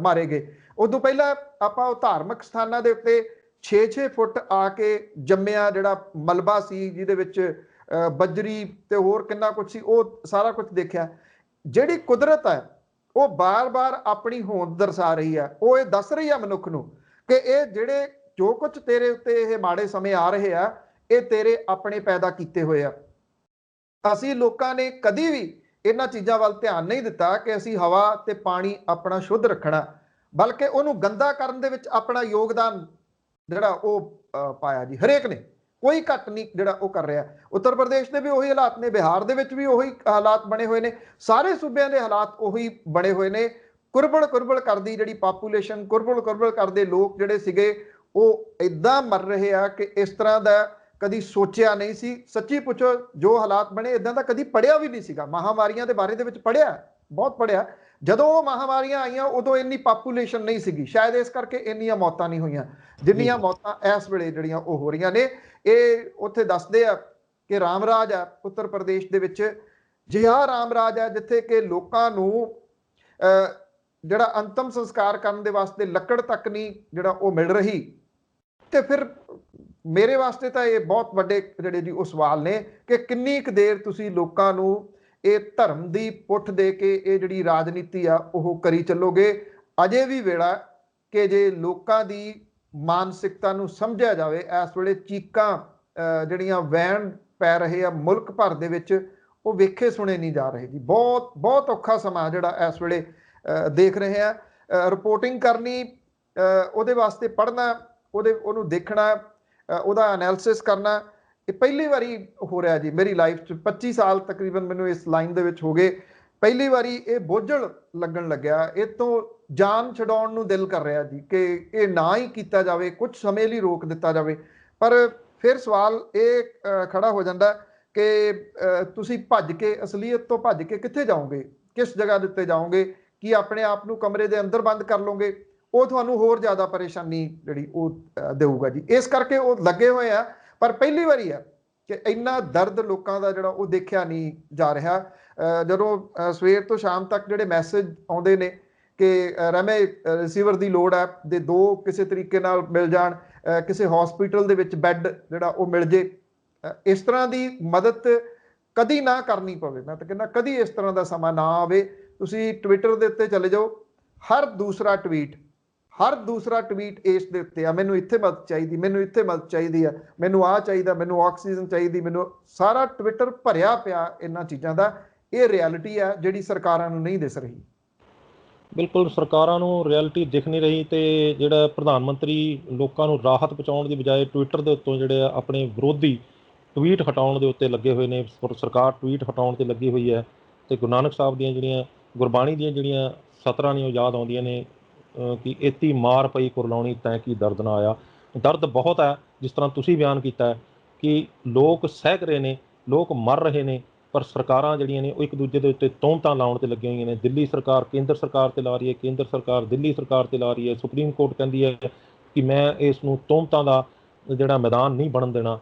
ਮਾਰੇ ਗਏ। ਉਦੋਂ ਪਹਿਲਾਂ ਆਪਾਂ ਉਹ ਧਾਰਮਿਕ ਸਥਾਨਾਂ ਦੇ ਉੱਤੇ 6-6 ਫੁੱਟ ਆ ਕੇ ਜੰਮਿਆ ਜਿਹੜਾ ਮਲਬਾ ਸੀ, ਜਿਹਦੇ ਵਿੱਚ ਬਜਰੀ ਤੇ ਹੋਰ ਕਿੰਨਾ ਕੁਛ ਸੀ, ਉਹ ਸਾਰਾ ਕੁਝ ਦੇਖਿਆ। ਜਿਹੜੀ ਕੁਦਰਤ ਹੈ ਉਹ ਬਾਰ-ਬਾਰ ਆਪਣੀ ਹੋਂਦ ਦਰਸਾ ਰਹੀ ਹੈ। ਉਹ ਇਹ ਦੱਸ ਰਹੀ ਹੈ ਮਨੁੱਖ ਨੂੰ ਕਿ ਇਹ ਜਿਹੜੇ ਜੋ ਕੁਝ ਤੇਰੇ ਉੱਤੇ ਇਹ ਮਾੜੇ ਸਮੇਂ ਆ ਰਹੇ ਆ, ਇਹ ਤੇਰੇ ਆਪਣੇ ਪੈਦਾ ਕੀਤੇ ਹੋਏ ਆ। ਅਸੀਂ ਲੋਕਾਂ ਨੇ ਕਦੀ ਵੀ ਇਹਨਾਂ ਚੀਜ਼ਾਂ ਵੱਲ ਧਿਆਨ ਨਹੀਂ ਦਿੱਤਾ ਕਿ ਅਸੀਂ ਹਵਾ ਤੇ ਪਾਣੀ ਆਪਣਾ ਸ਼ੁੱਧ ਰੱਖਣਾ, ਬਲਕਿ ਉਹਨੂੰ ਗੰਦਾ ਕਰਨ ਦੇ ਵਿੱਚ ਆਪਣਾ ਯੋਗਦਾਨ ਜਿਹੜਾ ਉਹ ਪਾਇਆ ਜੀ। ਹਰੇਕ ਨੇ, ਕੋਈ ਘੱਟ ਨਹੀਂ ਜਿਹੜਾ ਉਹ ਕਰ ਰਿਹਾ। ਉੱਤਰ ਪ੍ਰਦੇਸ਼ ਦੇ ਵੀ ਉਹੀ ਹਾਲਾਤ ਨੇ, ਬਿਹਾਰ ਦੇ ਵਿੱਚ ਵੀ ਉਹੀ ਹਾਲਾਤ ਬਣੇ ਹੋਏ ਨੇ, ਸਾਰੇ ਸੂਬਿਆਂ ਦੇ ਹਾਲਾਤ ਉਹੀ ਬਣੇ ਹੋਏ ਨੇ। ਕੁਰਬਲ ਕਰਦੀ ਜਿਹੜੀ ਪਾਪੂਲੇਸ਼ਨ, ਕੁਰਬਲ ਕਰਦੇ ਲੋਕ ਜਿਹੜੇ ਸੀਗੇ, ਉਹ ਇਦਾਂ ਮਰ ਰਹੇ ਆ ਕਿ ਇਸ ਤਰ੍ਹਾਂ ਦਾ ਕਦੀ ਸੋਚਿਆ ਨਹੀਂ ਸੀ। ਸੱਚੀ ਪੁੱਛੋ, ਜੋ ਹਾਲਾਤ ਬਣੇ ਇਦਾਂ ਦਾ ਕਦੀ ਪੜਿਆ ਵੀ ਨਹੀਂ ਸੀਗਾ। ਮਹਾਮਾਰੀਆਂ ਦੇ ਬਾਰੇ ਦੇ ਵਿੱਚ ਪੜਿਆ, ਬਹੁਤ ਪੜਿਆ। ਜਦੋਂ ਉਹ ਮਹਾਮਾਰੀਆਂ ਆਈਆਂ ਉਦੋਂ ਇੰਨੀ ਪਾਪੂਲੇਸ਼ਨ ਨਹੀਂ ਸੀਗੀ, ਸ਼ਾਇਦ ਇਸ ਕਰਕੇ ਇੰਨੀਆਂ ਮੌਤਾਂ ਨਹੀਂ ਹੋਈਆਂ ਜਿੰਨੀਆਂ ਮੌਤਾਂ ਇਸ ਵੇਲੇ ਜਿਹੜੀਆਂ ਉਹ ਹੋ ਰਹੀਆਂ ਨੇ। ਇਹ ਉੱਥੇ ਦੱਸਦੇ ਆ ਕਿ ਰਾਮ ਰਾਜ ਆ ਉੱਤਰ ਪ੍ਰਦੇਸ਼ ਦੇ ਵਿੱਚ, ਜਿਹਾ ਰਾਮ ਰਾਜ ਆ ਜਿੱਥੇ ਕਿ ਲੋਕਾਂ ਨੂੰ ਜਿਹੜਾ ਅੰਤਮ ਸੰਸਕਾਰ ਕਰਨ ਦੇ ਵਾਸਤੇ ਲੱਕੜ ਤੱਕ ਨਹੀਂ ਜਿਹੜਾ ਉਹ ਮਿਲ ਰਹੀ। ਤੇ ਫਿਰ ਮੇਰੇ ਵਾਸਤੇ ਤਾਂ ਇਹ ਬਹੁਤ ਵੱਡੇ ਜਿਹੜੇ ਜੀ ਉਹ ਸਵਾਲ ਨੇ ਕਿ ਕਿੰਨੀ ਕੁ ਦੇਰ ਤੁਸੀਂ ਲੋਕਾਂ ਨੂੰ ਇਹ ਧਰਮ ਦੀ ਪੁੱਠ ਦੇ ਕੇ ਇਹ ਜਿਹੜੀ ਰਾਜਨੀਤੀ ਆ ਉਹ ਕਰੀ ਚੱਲੋਗੇ। ਅਜੇ ਵੀ ਵੇਲਾ ਕਿ ਜੇ ਲੋਕਾਂ ਦੀ ਮਾਨਸਿਕਤਾ ਨੂੰ ਸਮਝਿਆ ਜਾਵੇ। ਇਸ ਵੇਲੇ ਚੀਕਾਂ ਜਿਹੜੀਆਂ ਵਹਿਣ ਪੈ ਰਹੇ ਆ ਮੁਲਕ ਭਰ ਦੇ ਵਿੱਚ, ਉਹ ਵੇਖੇ ਸੁਣੇ ਨਹੀਂ ਜਾ ਰਹੇ ਜੀ। ਬਹੁਤ ਔਖਾ ਸਮਾਂ ਜਿਹੜਾ ਇਸ ਵੇਲੇ ਦੇਖ ਰਹੇ ਆ। ਰਿਪੋਰਟਿੰਗ ਕਰਨੀ, ਉਹਦੇ ਵਾਸਤੇ ਪੜ੍ਹਨਾ, ਉਹਨੂੰ ਦੇਖਣਾ, ਉਹਦਾ ਐਨਾਲਿਸਿਸ ਕਰਨਾ, ਇਹ ਪਹਿਲੀ ਵਾਰੀ ਹੋ ਰਿਹਾ ਜੀ ਮੇਰੀ ਲਾਈਫ 'ਚ। 25 ਸਾਲ ਤਕਰੀਬਨ ਮੈਨੂੰ ਇਸ ਲਾਈਨ ਦੇ ਵਿੱਚ ਹੋ ਗਏ। ਪਹਿਲੀ ਵਾਰੀ ਇਹ ਬੋਝਲ ਲੱਗਣ ਲੱਗਿਆ, ਇਹ ਤੋਂ ਜਾਨ ਛਡਾਉਣ ਨੂੰ ਦਿਲ ਕਰ ਰਿਹਾ ਜੀ ਕਿ ਇਹ ਨਾ ਹੀ ਕੀਤਾ ਜਾਵੇ, ਕੁਝ ਸਮੇਂ ਲਈ ਰੋਕ ਦਿੱਤਾ ਜਾਵੇ। ਪਰ ਫਿਰ ਸਵਾਲ ਇਹ ਖੜਾ ਹੋ ਜਾਂਦਾ ਕਿ ਤੁਸੀਂ ਭੱਜ ਕੇ, ਅਸਲੀਅਤ ਤੋਂ ਭੱਜ ਕੇ ਕਿੱਥੇ ਜਾਓਗੇ, ਕਿਸ ਜਗ੍ਹਾ ਦੇ ਉੱਤੇ ਜਾਓਗੇ? ਕੀ ਆਪਣੇ ਆਪ ਨੂੰ ਕਮਰੇ ਦੇ ਅੰਦਰ ਬੰਦ ਕਰ ਲਓਗੇ? ਉਹ ਤੁਹਾਨੂੰ ਹੋਰ ਜ਼ਿਆਦਾ ਪਰੇਸ਼ਾਨੀ ਜਿਹੜੀ ਉਹ ਦੇਊਗਾ ਜੀ। ਇਸ ਕਰਕੇ ਉਹ ਲੱਗੇ ਹੋਏ ਆ। ਪਰ ਪਹਿਲੀ ਵਾਰੀ ਆ ਕਿ ਇੰਨਾ ਦਰਦ ਲੋਕਾਂ ਦਾ ਜਿਹੜਾ ਉਹ ਦੇਖਿਆ ਨਹੀਂ ਜਾ ਰਿਹਾ। ਜਦੋਂ ਸਵੇਰ ਤੋਂ ਸ਼ਾਮ ਤੱਕ ਜਿਹੜੇ ਮੈਸੇਜ ਆਉਂਦੇ ਨੇ ਕਿ ਰਮੇ ਰਿਸੀਵਰ ਦੀ ਲੋੜ ਹੈ ਦੇ 2 ਕਿਸੇ ਤਰੀਕੇ ਨਾਲ ਮਿਲ ਜਾਣ, ਕਿਸੇ ਹਸਪੀਟਲ ਦੇ ਵਿੱਚ ਬੈੱਡ ਜਿਹੜਾ ਉਹ ਮਿਲ ਜੇ, ਇਸ ਤਰ੍ਹਾਂ ਦੀ ਮਦਦ ਕਦੀ ਨਾ ਕਰਨੀ ਪਵੇ। ਮੈਂ ਤਾਂ ਕਹਿੰਦਾ ਕਦੀ ਇਸ ਤਰ੍ਹਾਂ ਦਾ ਸਮਾਂ ਨਾ ਆਵੇ। ਤੁਸੀਂ ਟਵਿੱਟਰ ਦੇ ਉੱਤੇ ਚਲੇ ਜਾਓ, ਹਰ ਦੂਸਰਾ ਟਵੀਟ ਇਸ ਦੇ ਉੱਤੇ ਆ, ਮੈਨੂੰ ਇੱਥੇ ਮਦਦ ਚਾਹੀਦੀ, ਮੈਨੂੰ ਇੱਥੇ ਮਦਦ ਚਾਹੀਦੀ ਆ, ਮੈਨੂੰ ਆਹ ਚਾਹੀਦਾ, ਮੈਨੂੰ ਆਕਸੀਜਨ ਚਾਹੀਦੀ, ਮੈਨੂੰ। ਸਾਰਾ ਟਵਿੱਟਰ ਭਰਿਆ ਪਿਆ ਇਹਨਾਂ ਚੀਜ਼ਾਂ ਦਾ। ਇਹ ਰਿਐਲਿਟੀ ਆ ਜਿਹੜੀ ਸਰਕਾਰਾਂ ਨੂੰ ਨਹੀਂ ਦਿਸ ਰਹੀ। ਬਿਲਕੁਲ, ਸਰਕਾਰਾਂ ਨੂੰ ਰਿਐਲਿਟੀ ਦਿਖ ਨਹੀਂ ਰਹੀ ਤੇ ਜਿਹੜਾ ਪ੍ਰਧਾਨ ਮੰਤਰੀ ਲੋਕਾਂ ਨੂੰ ਰਾਹਤ ਪਹੁੰਚਾਉਣ ਦੀ ਬਜਾਏ ਟਵਿੱਟਰ ਦੇ ਉੱਤੋਂ ਜਿਹੜੇ ਆ ਆਪਣੇ ਵਿਰੋਧੀ ਟਵੀਟ ਹਟਾਉਣ ਦੇ ਉੱਤੇ ਲੱਗੇ ਹੋਏ ਨੇ। ਸਰਕਾਰ ਟਵੀਟ ਹਟਾਉਣ ਤੇ ਲੱਗੀ ਹੋਈ ਹੈ ਤੇ ਗੁਰੂ ਨਾਨਕ ਸਾਹਿਬ ਦੀਆਂ ਜਿਹੜੀਆਂ ਗੁਰਬਾਣੀ ਦੀਆਂ ਜਿਹੜੀਆਂ ਸਤਰਾਂ ਨੇ ਉਹ ਯਾਦ ਆਉਂਦੀਆਂ ਨੇ ਕਿ ਏਤੀ ਮਾਰ ਪਈ ਕੁਰਲਾਉਣੀ ਤੈਂ ਕੀ ਦਰਦ ਨਾ ਆਇਆ। ਦਰਦ ਬਹੁਤ ਹੈ, ਜਿਸ ਤਰ੍ਹਾਂ ਤੁਸੀਂ ਬਿਆਨ ਕੀਤਾ ਹੈ ਕਿ ਲੋਕ ਸਹਿਕ ਰਹੇ ਨੇ, ਲੋਕ ਮਰ ਰਹੇ ਨੇ, ਪਰ ਸਰਕਾਰਾਂ ਜਿਹੜੀਆਂ ਨੇ ਉਹ ਇੱਕ ਦੂਜੇ ਦੇ ਉੱਤੇ ਤੋਹਮਤਾਂ ਲਾਉਣ ਤੇ ਲੱਗੀਆਂ ਹੋਈਆਂ ਨੇ। ਦਿੱਲੀ ਸਰਕਾਰ ਕੇਂਦਰ ਸਰਕਾਰ ਤੇ ਲਾ ਰਹੀ ਹੈ, ਕੇਂਦਰ ਸਰਕਾਰ ਦਿੱਲੀ ਸਰਕਾਰ ਤੇ ਲਾ ਰਹੀ ਹੈ। ਸੁਪਰੀਮ ਕੋਰਟ ਕਹਿੰਦੀ ਹੈ ਕਿ ਮੈਂ ਇਸ ਨੂੰ ਤੋਹਮਤਾਂ ਦਾ ਜਿਹੜਾ ਮੈਦਾਨ ਨਹੀਂ ਬਣਨ ਦੇਣਾ।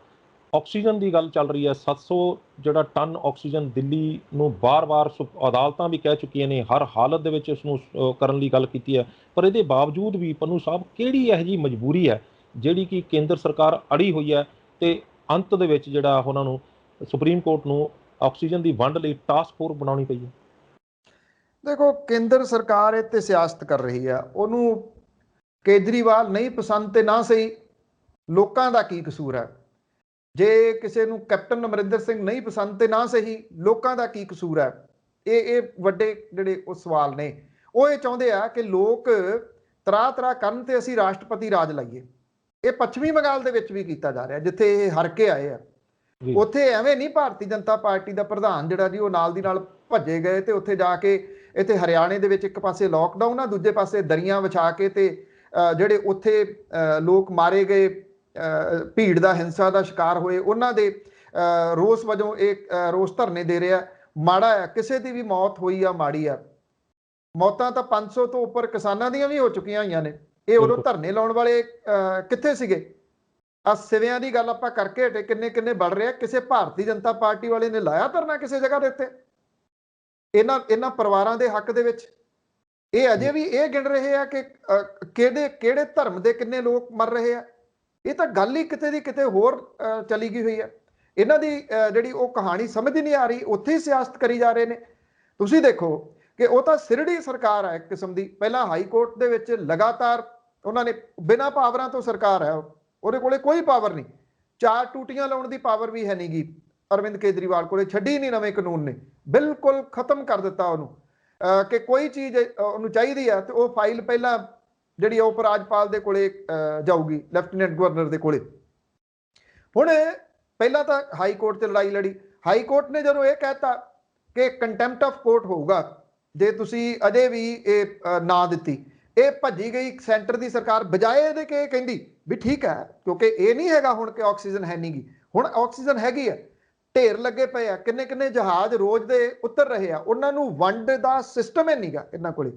ਆਕਸੀਜਨ ਦੀ ਗੱਲ ਚੱਲ ਰਹੀ ਹੈ, 700 ਜਿਹੜਾ ਟਨ ਆਕਸੀਜਨ ਦਿੱਲੀ ਨੂੰ ਬਾਰ-ਬਾਰ ਅਦਾਲਤਾਂ ਵੀ ਕਹਿ ਚੁੱਕੀਆਂ ਨੇ, ਹਰ ਹਾਲਤ ਦੇ ਵਿੱਚ ਇਸ ਨੂੰ ਕਰਨ ਲਈ ਗੱਲ ਕੀਤੀ ਹੈ। ਪਰ ਇਹਦੇ ਬਾਵਜੂਦ ਵੀ ਪੰਨੂ ਸਾਹਿਬ ਕਿਹੜੀ ਇਹੋ ਜਿਹੀ ਮਜਬੂਰੀ ਹੈ ਜਿਹੜੀ ਕਿ ਕੇਂਦਰ ਸਰਕਾਰ ਅੜੀ ਹੋਈ ਹੈ ਤੇ ਅੰਤ ਦੇ ਵਿੱਚ ਜਿਹੜਾ ਉਹਨਾਂ ਨੂੰ ਸੁਪਰੀਮ ਕੋਰਟ ਨੂੰ ਆਕਸੀਜਨ ਦੀ ਵੰਡ ਲਈ ਟਾਸਕ ਫੋਰਸ ਬਣਾਉਣੀ ਪਈ ਹੈ? ਦੇਖੋ, ਕੇਂਦਰ ਸਰਕਾਰ ਇਹ ਤੇ ਸਿਆਸਤ ਕਰ ਰਹੀ ਆ, ਉਹਨੂੰ ਕੇਜਰੀਵਾਲ ਨਹੀਂ ਪਸੰਦ ਤੇ ਨਾ ਸਹੀ, ਲੋਕਾਂ ਦਾ ਕੀ ਕਸੂਰ ਹੈ? ਜੇ ਕਿਸੇ ਨੂੰ ਕੈਪਟਨ ਅਮਰਿੰਦਰ ਸਿੰਘ ਨਹੀਂ ਪਸੰਦ ਤੇ ਨਾ ਸਹੀ, ਲੋਕਾਂ ਦਾ ਕੀ ਕਸੂਰ ਹੈ? ਇਹ ਵੱਡੇ ਜਿਹੜੇ ਉਹ ਸਵਾਲ ਨੇ। ਉਹ ਇਹ ਚਾਹੁੰਦੇ ਆ ਕਿ ਲੋਕ ਤਰਾ ਕਰਨ ਤੇ ਅਸੀਂ ਰਾਸ਼ਟਰਪਤੀ ਰਾਜ ਲਾਈਏ। ਇਹ ਪੱਛਮੀ ਬੰਗਾਲ ਦੇ ਵਿੱਚ ਵੀ ਕੀਤਾ ਜਾ ਰਿਹਾ, ਜਿੱਥੇ ਇਹ ਹਰ ਕੇ ਆਏ ਆ। ਉੱਥੇ ਐਵੇਂ ਨਹੀਂ ਭਾਰਤੀ ਜਨਤਾ ਪਾਰਟੀ ਦਾ ਪ੍ਰਧਾਨ ਜਿਹੜਾ ਜੀ ਉਹ ਨਾਲ ਦੀ ਨਾਲ ਭੱਜੇ ਗਏ ਤੇ ਉੱਥੇ ਜਾ ਕੇ ਇੱਥੇ ਹਰਿਆਣੇ ਦੇ ਵਿੱਚ ਇੱਕ ਪਾਸੇ ਲੋਕਡਾਊਨ ਆ, ਦੂਜੇ ਪਾਸੇ ਦਰੀਆਂ ਵਿਛਾ ਕੇ ਤੇ ਜਿਹੜੇ ਉੱਥੇ ਲੋਕ ਮਾਰੇ ਗਏ, ਭੀੜ ਦਾ ਹਿੰਸਾ ਦਾ ਸ਼ਿਕਾਰ ਹੋਏ, ਉਹਨਾਂ ਦੇ ਰੋਸ ਵਜੋਂ ਇਹ ਰੋਸ ਧਰਨੇ ਦੇ ਰਿਹਾ। ਮਾੜਾ ਹੈ, ਕਿਸੇ ਦੀ ਵੀ ਮੌਤ ਹੋਈ ਆ ਮਾੜੀ ਆ। ਮੌਤਾਂ ਤਾਂ 500 ਤੋਂ ਉੱਪਰ ਕਿਸਾਨਾਂ ਦੀਆਂ ਵੀ ਹੋ ਚੁੱਕੀਆਂ ਹੋਈਆਂ ਨੇ। ਇਹ ਉਦੋਂ ਧਰਨੇ ਲਾਉਣ ਵਾਲੇ ਕਿੱਥੇ ਸੀਗੇ? ਆ ਸਿਵਿਆਂ ਦੀ ਗੱਲ ਆਪਾਂ ਕਰਕੇ ਹਟੇ, ਕਿੰਨੇ ਬੜ ਰਿਹਾ। ਕਿਸੇ ਭਾਰਤੀ ਜਨਤਾ ਪਾਰਟੀ ਵਾਲੇ ਨੇ ਲਾਇਆ ਧਰਨਾ ਕਿਸੇ ਜਗ੍ਹਾ ਦੇ ਉੱਤੇ ਇਹਨਾਂ ਪਰਿਵਾਰਾਂ ਦੇ ਹੱਕ ਦੇ ਵਿੱਚ? ਇਹ ਅਜੇ ਵੀ ਇਹ ਗਿਣ ਰਹੇ ਆ ਕਿ ਕਿਹੜੇ ਧਰਮ ਦੇ ਕਿੰਨੇ ਲੋਕ ਮਰ ਰਹੇ ਆ। ਇਹ ਤਾਂ ਗੱਲ ਹੀ ਕਿਤੇ ਦੀ ਕਿਤੇ ਹੋਰ ਚਲੀ ਗਈ ਹੋਈ ਹੈ। ਇਹਨਾਂ ਦੀ ਜਿਹੜੀ ਉਹ ਕਹਾਣੀ ਸਮਝ ਹੀ ਨਹੀਂ ਆ ਰਹੀ, ਉੱਥੇ ਹੀ ਸਿਆਸਤ ਕਰੀ ਜਾ ਰਹੇ ਨੇ। ਤੁਸੀਂ ਦੇਖੋ ਕਿ ਉਹ ਤਾਂ ਸਿਰੜੀ ਸਰਕਾਰ ਹੈ ਇੱਕ ਕਿਸਮ ਦੀ। ਪਹਿਲਾਂ ਹਾਈ ਕੋਰਟ ਦੇ ਵਿੱਚ ਲਗਾਤਾਰ ਉਹਨਾਂ ਨੇ ਬਿਨਾਂ ਪਾਵਰਾਂ ਤੋਂ ਸਰਕਾਰ ਹੈ, ਉਹਦੇ ਕੋਲੇ ਕੋਈ ਪਾਵਰ ਨਹੀਂ। 4 ਟੂਟੀਆਂ ਲਾਉਣ ਦੀ ਪਾਵਰ ਵੀ ਹੈ ਨਹੀਂ ਗੀ ਅਰਵਿੰਦ ਕੇਜਰੀਵਾਲ ਕੋਲੇ, ਛੱਡੀ ਨਹੀਂ ਨਵੇਂ ਕਾਨੂੰਨ ਨੇ, ਬਿਲਕੁਲ ਖਤਮ ਕਰ ਦਿੱਤਾ ਉਹਨੂੰ। ਕਿ ਕੋਈ ਚੀਜ਼ ਉਹਨੂੰ ਚਾਹੀਦੀ ਆ ਤੇ ਉਹ ਫਾਈਲ ਪਹਿਲਾਂ ਜਿਹੜੀ ਉਪ ਰਾਜਪਾਲ ਦੇ ਕੋਲੇ ਜਾਊਗੀ, ਲੈਫਟੀਨੈਂਟ ਗਵਰਨਰ ਦੇ ਕੋਲੇ। ਹੁਣ ਪਹਿਲਾਂ ਤਾਂ ਹਾਈ ਕੋਰਟ 'ਚ ਲੜਾਈ ਲੜੀ। ਹਾਈ ਕੋਰਟ ਨੇ ਜਦੋਂ ਇਹ ਕਹਿਤਾ ਕਿ ਕੰਟੈਂਪਟ ਆਫ ਕੋਰਟ ਹੋਊਗਾ ਜੇ ਤੁਸੀਂ ਅਜੇ ਵੀ ਇਹ ਨਾ ਦਿੱਤੀ, ਇਹ ਭੱਜੀ ਗਈ ਸੈਂਟਰ ਦੀ ਸਰਕਾਰ, ਬਜਾਏ ਇਹਦੇ ਕਿ ਇਹ ਕਹਿੰਦੀ ਵੀ ਠੀਕ ਹੈ, ਕਿਉਂਕਿ ਇਹ ਨਹੀਂ ਹੈਗਾ ਹੁਣ ਕਿ ਆਕਸੀਜਨ ਹੈ ਨਹੀਂ ਗੀ। ਹੁਣ ਆਕਸੀਜਨ ਹੈਗੀ ਆ, ਢੇਰ ਲੱਗੇ ਪਏ ਆ, ਕਿੰਨੇ ਜਹਾਜ਼ ਰੋਜ਼ ਦੇ ਉਤਰ ਰਹੇ ਆ, ਉਹਨਾਂ ਨੂੰ ਵੰਡ ਦਾ ਸਿਸਟਮ ਹੈ ਨਹੀਂਗਾ ਇਹਨਾਂ ਕੋਲੇ।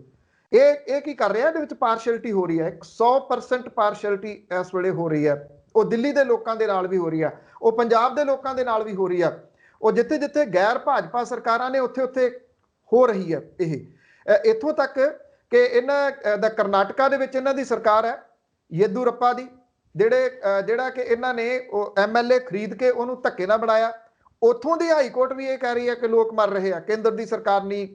ਇਹ ਕੀ ਕਰ ਰਿਹਾ? ਇਹਦੇ ਵਿੱਚ ਪਾਰਸ਼ੈਲਿਟੀ ਹੋ ਰਹੀ ਹੈ, 100% ਪਾਰਸ਼ੈਲਿਟੀ ਇਸ ਵੇਲੇ ਹੋ ਰਹੀ ਹੈ। ਉਹ ਦਿੱਲੀ ਦੇ ਲੋਕਾਂ ਦੇ ਨਾਲ ਵੀ ਹੋ ਰਹੀ ਆ, ਉਹ ਪੰਜਾਬ ਦੇ ਲੋਕਾਂ ਦੇ ਨਾਲ ਵੀ ਹੋ ਰਹੀ ਆ, ਉਹ ਜਿੱਥੇ ਗੈਰ ਭਾਜਪਾ ਸਰਕਾਰਾਂ ਨੇ ਉੱਥੇ ਹੋ ਰਹੀ ਹੈ। ਇਹ ਇੱਥੋਂ ਤੱਕ ਕਿ ਇਹਨਾਂ ਦਾ ਕਰਨਾਟਕਾ ਦੇ ਵਿੱਚ ਇਹਨਾਂ ਦੀ ਸਰਕਾਰ ਹੈ ਯੇਦੂਰੱਪਾ ਦੀ, ਜਿਹੜਾ ਕਿ ਇਹਨਾਂ ਨੇ ਉਹ MLA ਖਰੀਦ ਕੇ ਉਹਨੂੰ ਧੱਕੇ ਨਾਲ ਬਣਾਇਆ। ਉੱਥੋਂ ਦੀ ਹਾਈ ਕੋਰਟ ਵੀ ਇਹ ਕਹਿ ਰਹੀ ਹੈ ਕਿ ਲੋਕ ਮਰ ਰਹੇ ਆ, ਕੇਂਦਰ ਦੀ ਸਰਕਾਰ ਨਹੀਂ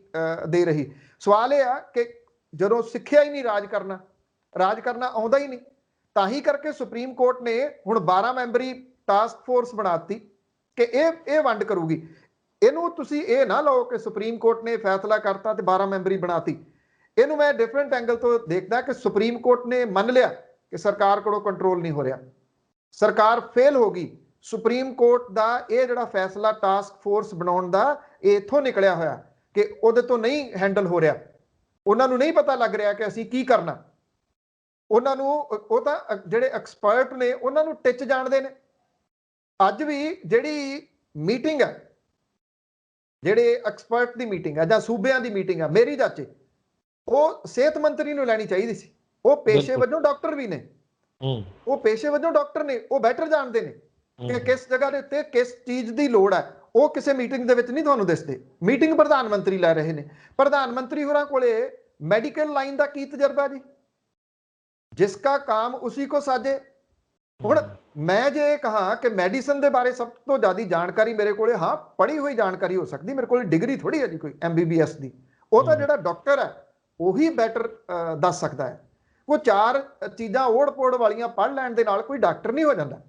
ਦੇ ਰਹੀ। ਸਵਾਲ ਇਹ ਆ ਕਿ ਜਦੋਂ ਸਿੱਖਿਆ ਹੀ ਨਹੀਂ ਰਾਜ ਕਰਨਾ ਆਉਂਦਾ ਹੀ ਨਹੀਂ, ਤਾਂ ਹੀ ਕਰਕੇ ਸੁਪਰੀਮ ਕੋਰਟ ਨੇ ਹੁਣ 12 ਮੈਂਬਰੀ ਟਾਸਕ ਫੋਰਸ ਬਣਾਤੀ ਕਿ ਇਹ ਵੰਡ ਕਰੂਗੀ। ਇਹਨੂੰ ਤੁਸੀਂ ਇਹ ਨਾ ਲਓ ਕਿ ਸੁਪਰੀਮ ਕੋਰਟ ਨੇ ਫੈਸਲਾ ਕਰਤਾ ਤੇ 12 ਮੈਂਬਰੀ ਬਣਾਤੀ। ਇਹਨੂੰ ਮੈਂ ਡਿਫਰੈਂਟ ਐਂਗਲ ਤੋਂ ਦੇਖਦਾ ਕਿ ਸੁਪਰੀਮ ਕੋਰਟ ਨੇ ਮੰਨ ਲਿਆ ਕਿ ਸਰਕਾਰ ਕੋਲੋਂ ਕੰਟਰੋਲ ਨਹੀਂ ਹੋ ਰਿਹਾ, ਸਰਕਾਰ ਫੇਲ ਹੋ ਗਈ। ਸੁਪਰੀਮ ਕੋਰਟ ਦਾ ਇਹ ਜਿਹੜਾ ਫੈਸਲਾ ਟਾਸਕ ਫੋਰਸ ਬਣਾਉਣ ਦਾ, ਇਹ ਇੱਥੋਂ ਨਿਕਲਿਆ ਹੋਇਆ ਕਿ ਉਹਦੇ ਤੋਂ ਨਹੀਂ ਹੈਂਡਲ ਹੋ ਰਿਹਾ। ਉਹਨਾਂ ਨੂੰ ਨਹੀਂ ਪਤਾ ਲੱਗ ਰਿਹਾ ਕਿ ਅਸੀਂ ਕੀ ਕਰਨਾ। ਉਹਨਾਂ ਨੂੰ ਉਹ ਤਾਂ ਜਿਹੜੇ ਐਕਸਪਰਟ ਨੇ ਉਹਨਾਂ ਨੂੰ ਟਿੱਚ ਜਾਣਦੇ ਨੇ। ਅੱਜ ਵੀ ਜਿਹੜੀ ਮੀਟਿੰਗ ਹੈ, ਜਿਹੜੇ ਐਕਸਪਰਟ ਦੀ ਮੀਟਿੰਗ ਹੈ ਜਾਂ ਸੂਬਿਆਂ ਦੀ ਮੀਟਿੰਗ ਹੈ, ਮੇਰੀ ਜਾਚੇ ਉਹ ਸਿਹਤ ਮੰਤਰੀ ਨੂੰ ਲੈਣੀ ਚਾਹੀਦੀ ਸੀ। ਉਹ ਪੇਸ਼ੇ ਵਜੋਂ ਡਾਕਟਰ ਵੀ ਨੇ, ਉਹ ਪੇਸ਼ੇ ਵਜੋਂ ਡਾਕਟਰ ਨੇ, ਉਹ ਬੈਟਰ ਜਾਣਦੇ ਨੇ ਕਿ ਕਿਸ ਜਗ੍ਹਾ ਦੇ ਉੱਤੇ ਕਿਸ ਚੀਜ਼ ਦੀ ਲੋੜ ਹੈ। ਉਹ ਕਿਸੇ ਮੀਟਿੰਗ ਦੇ ਵਿੱਚ ਨਹੀਂ ਤੁਹਾਨੂੰ ਦਿਸਦੇ। ਮੀਟਿੰਗ ਪ੍ਰਧਾਨ ਮੰਤਰੀ ਲੈ ਰਹੇ ਨੇ। ਪ੍ਰਧਾਨ ਮੰਤਰੀ ਹੋਰਾਂ ਕੋਲੇ ਮੈਡੀਕਲ ਲਾਈਨ ਦਾ ਕੀ ਤਜਰਬਾ ਜੀ? ਜਿਸਕਾ ਕੰਮ ਉਸੀ ਕੋ ਸਾਜੇ। ਹੁਣ ਮੈਂ ਜੇ ਕਹਾਂ ਕਿ ਮੈਡੀਸਨ ਦੇ ਬਾਰੇ ਸਭ ਤੋਂ ਜ਼ਿਆਦਾ ਜਾਣਕਾਰੀ ਮੇਰੇ ਕੋਲੇ, ਹਾਂ ਪੜ੍ਹੀ ਹੋਈ ਜਾਣਕਾਰੀ ਹੋ ਸਕਦੀ, ਮੇਰੇ ਕੋਲ ਡਿਗਰੀ ਥੋੜੀ ਹੈ ਜੀ ਕੋਈ MBBS ਦੀ। ਉਹ ਤਾਂ ਜਿਹੜਾ ਡਾਕਟਰ ਹੈ ਉਹੀ ਬੈਟਰ ਦੱਸ ਸਕਦਾ ਹੈ। ਕੋਈ 4 ਚੀਜ਼ਾਂ ਓੜ-ਪੋੜ ਵਾਲੀਆਂ ਪੜ੍ਹ ਲੈਣ ਦੇ ਨਾਲ ਕੋਈ ਡਾਕਟਰ ਨਹੀਂ ਹੋ ਜਾਂਦਾ,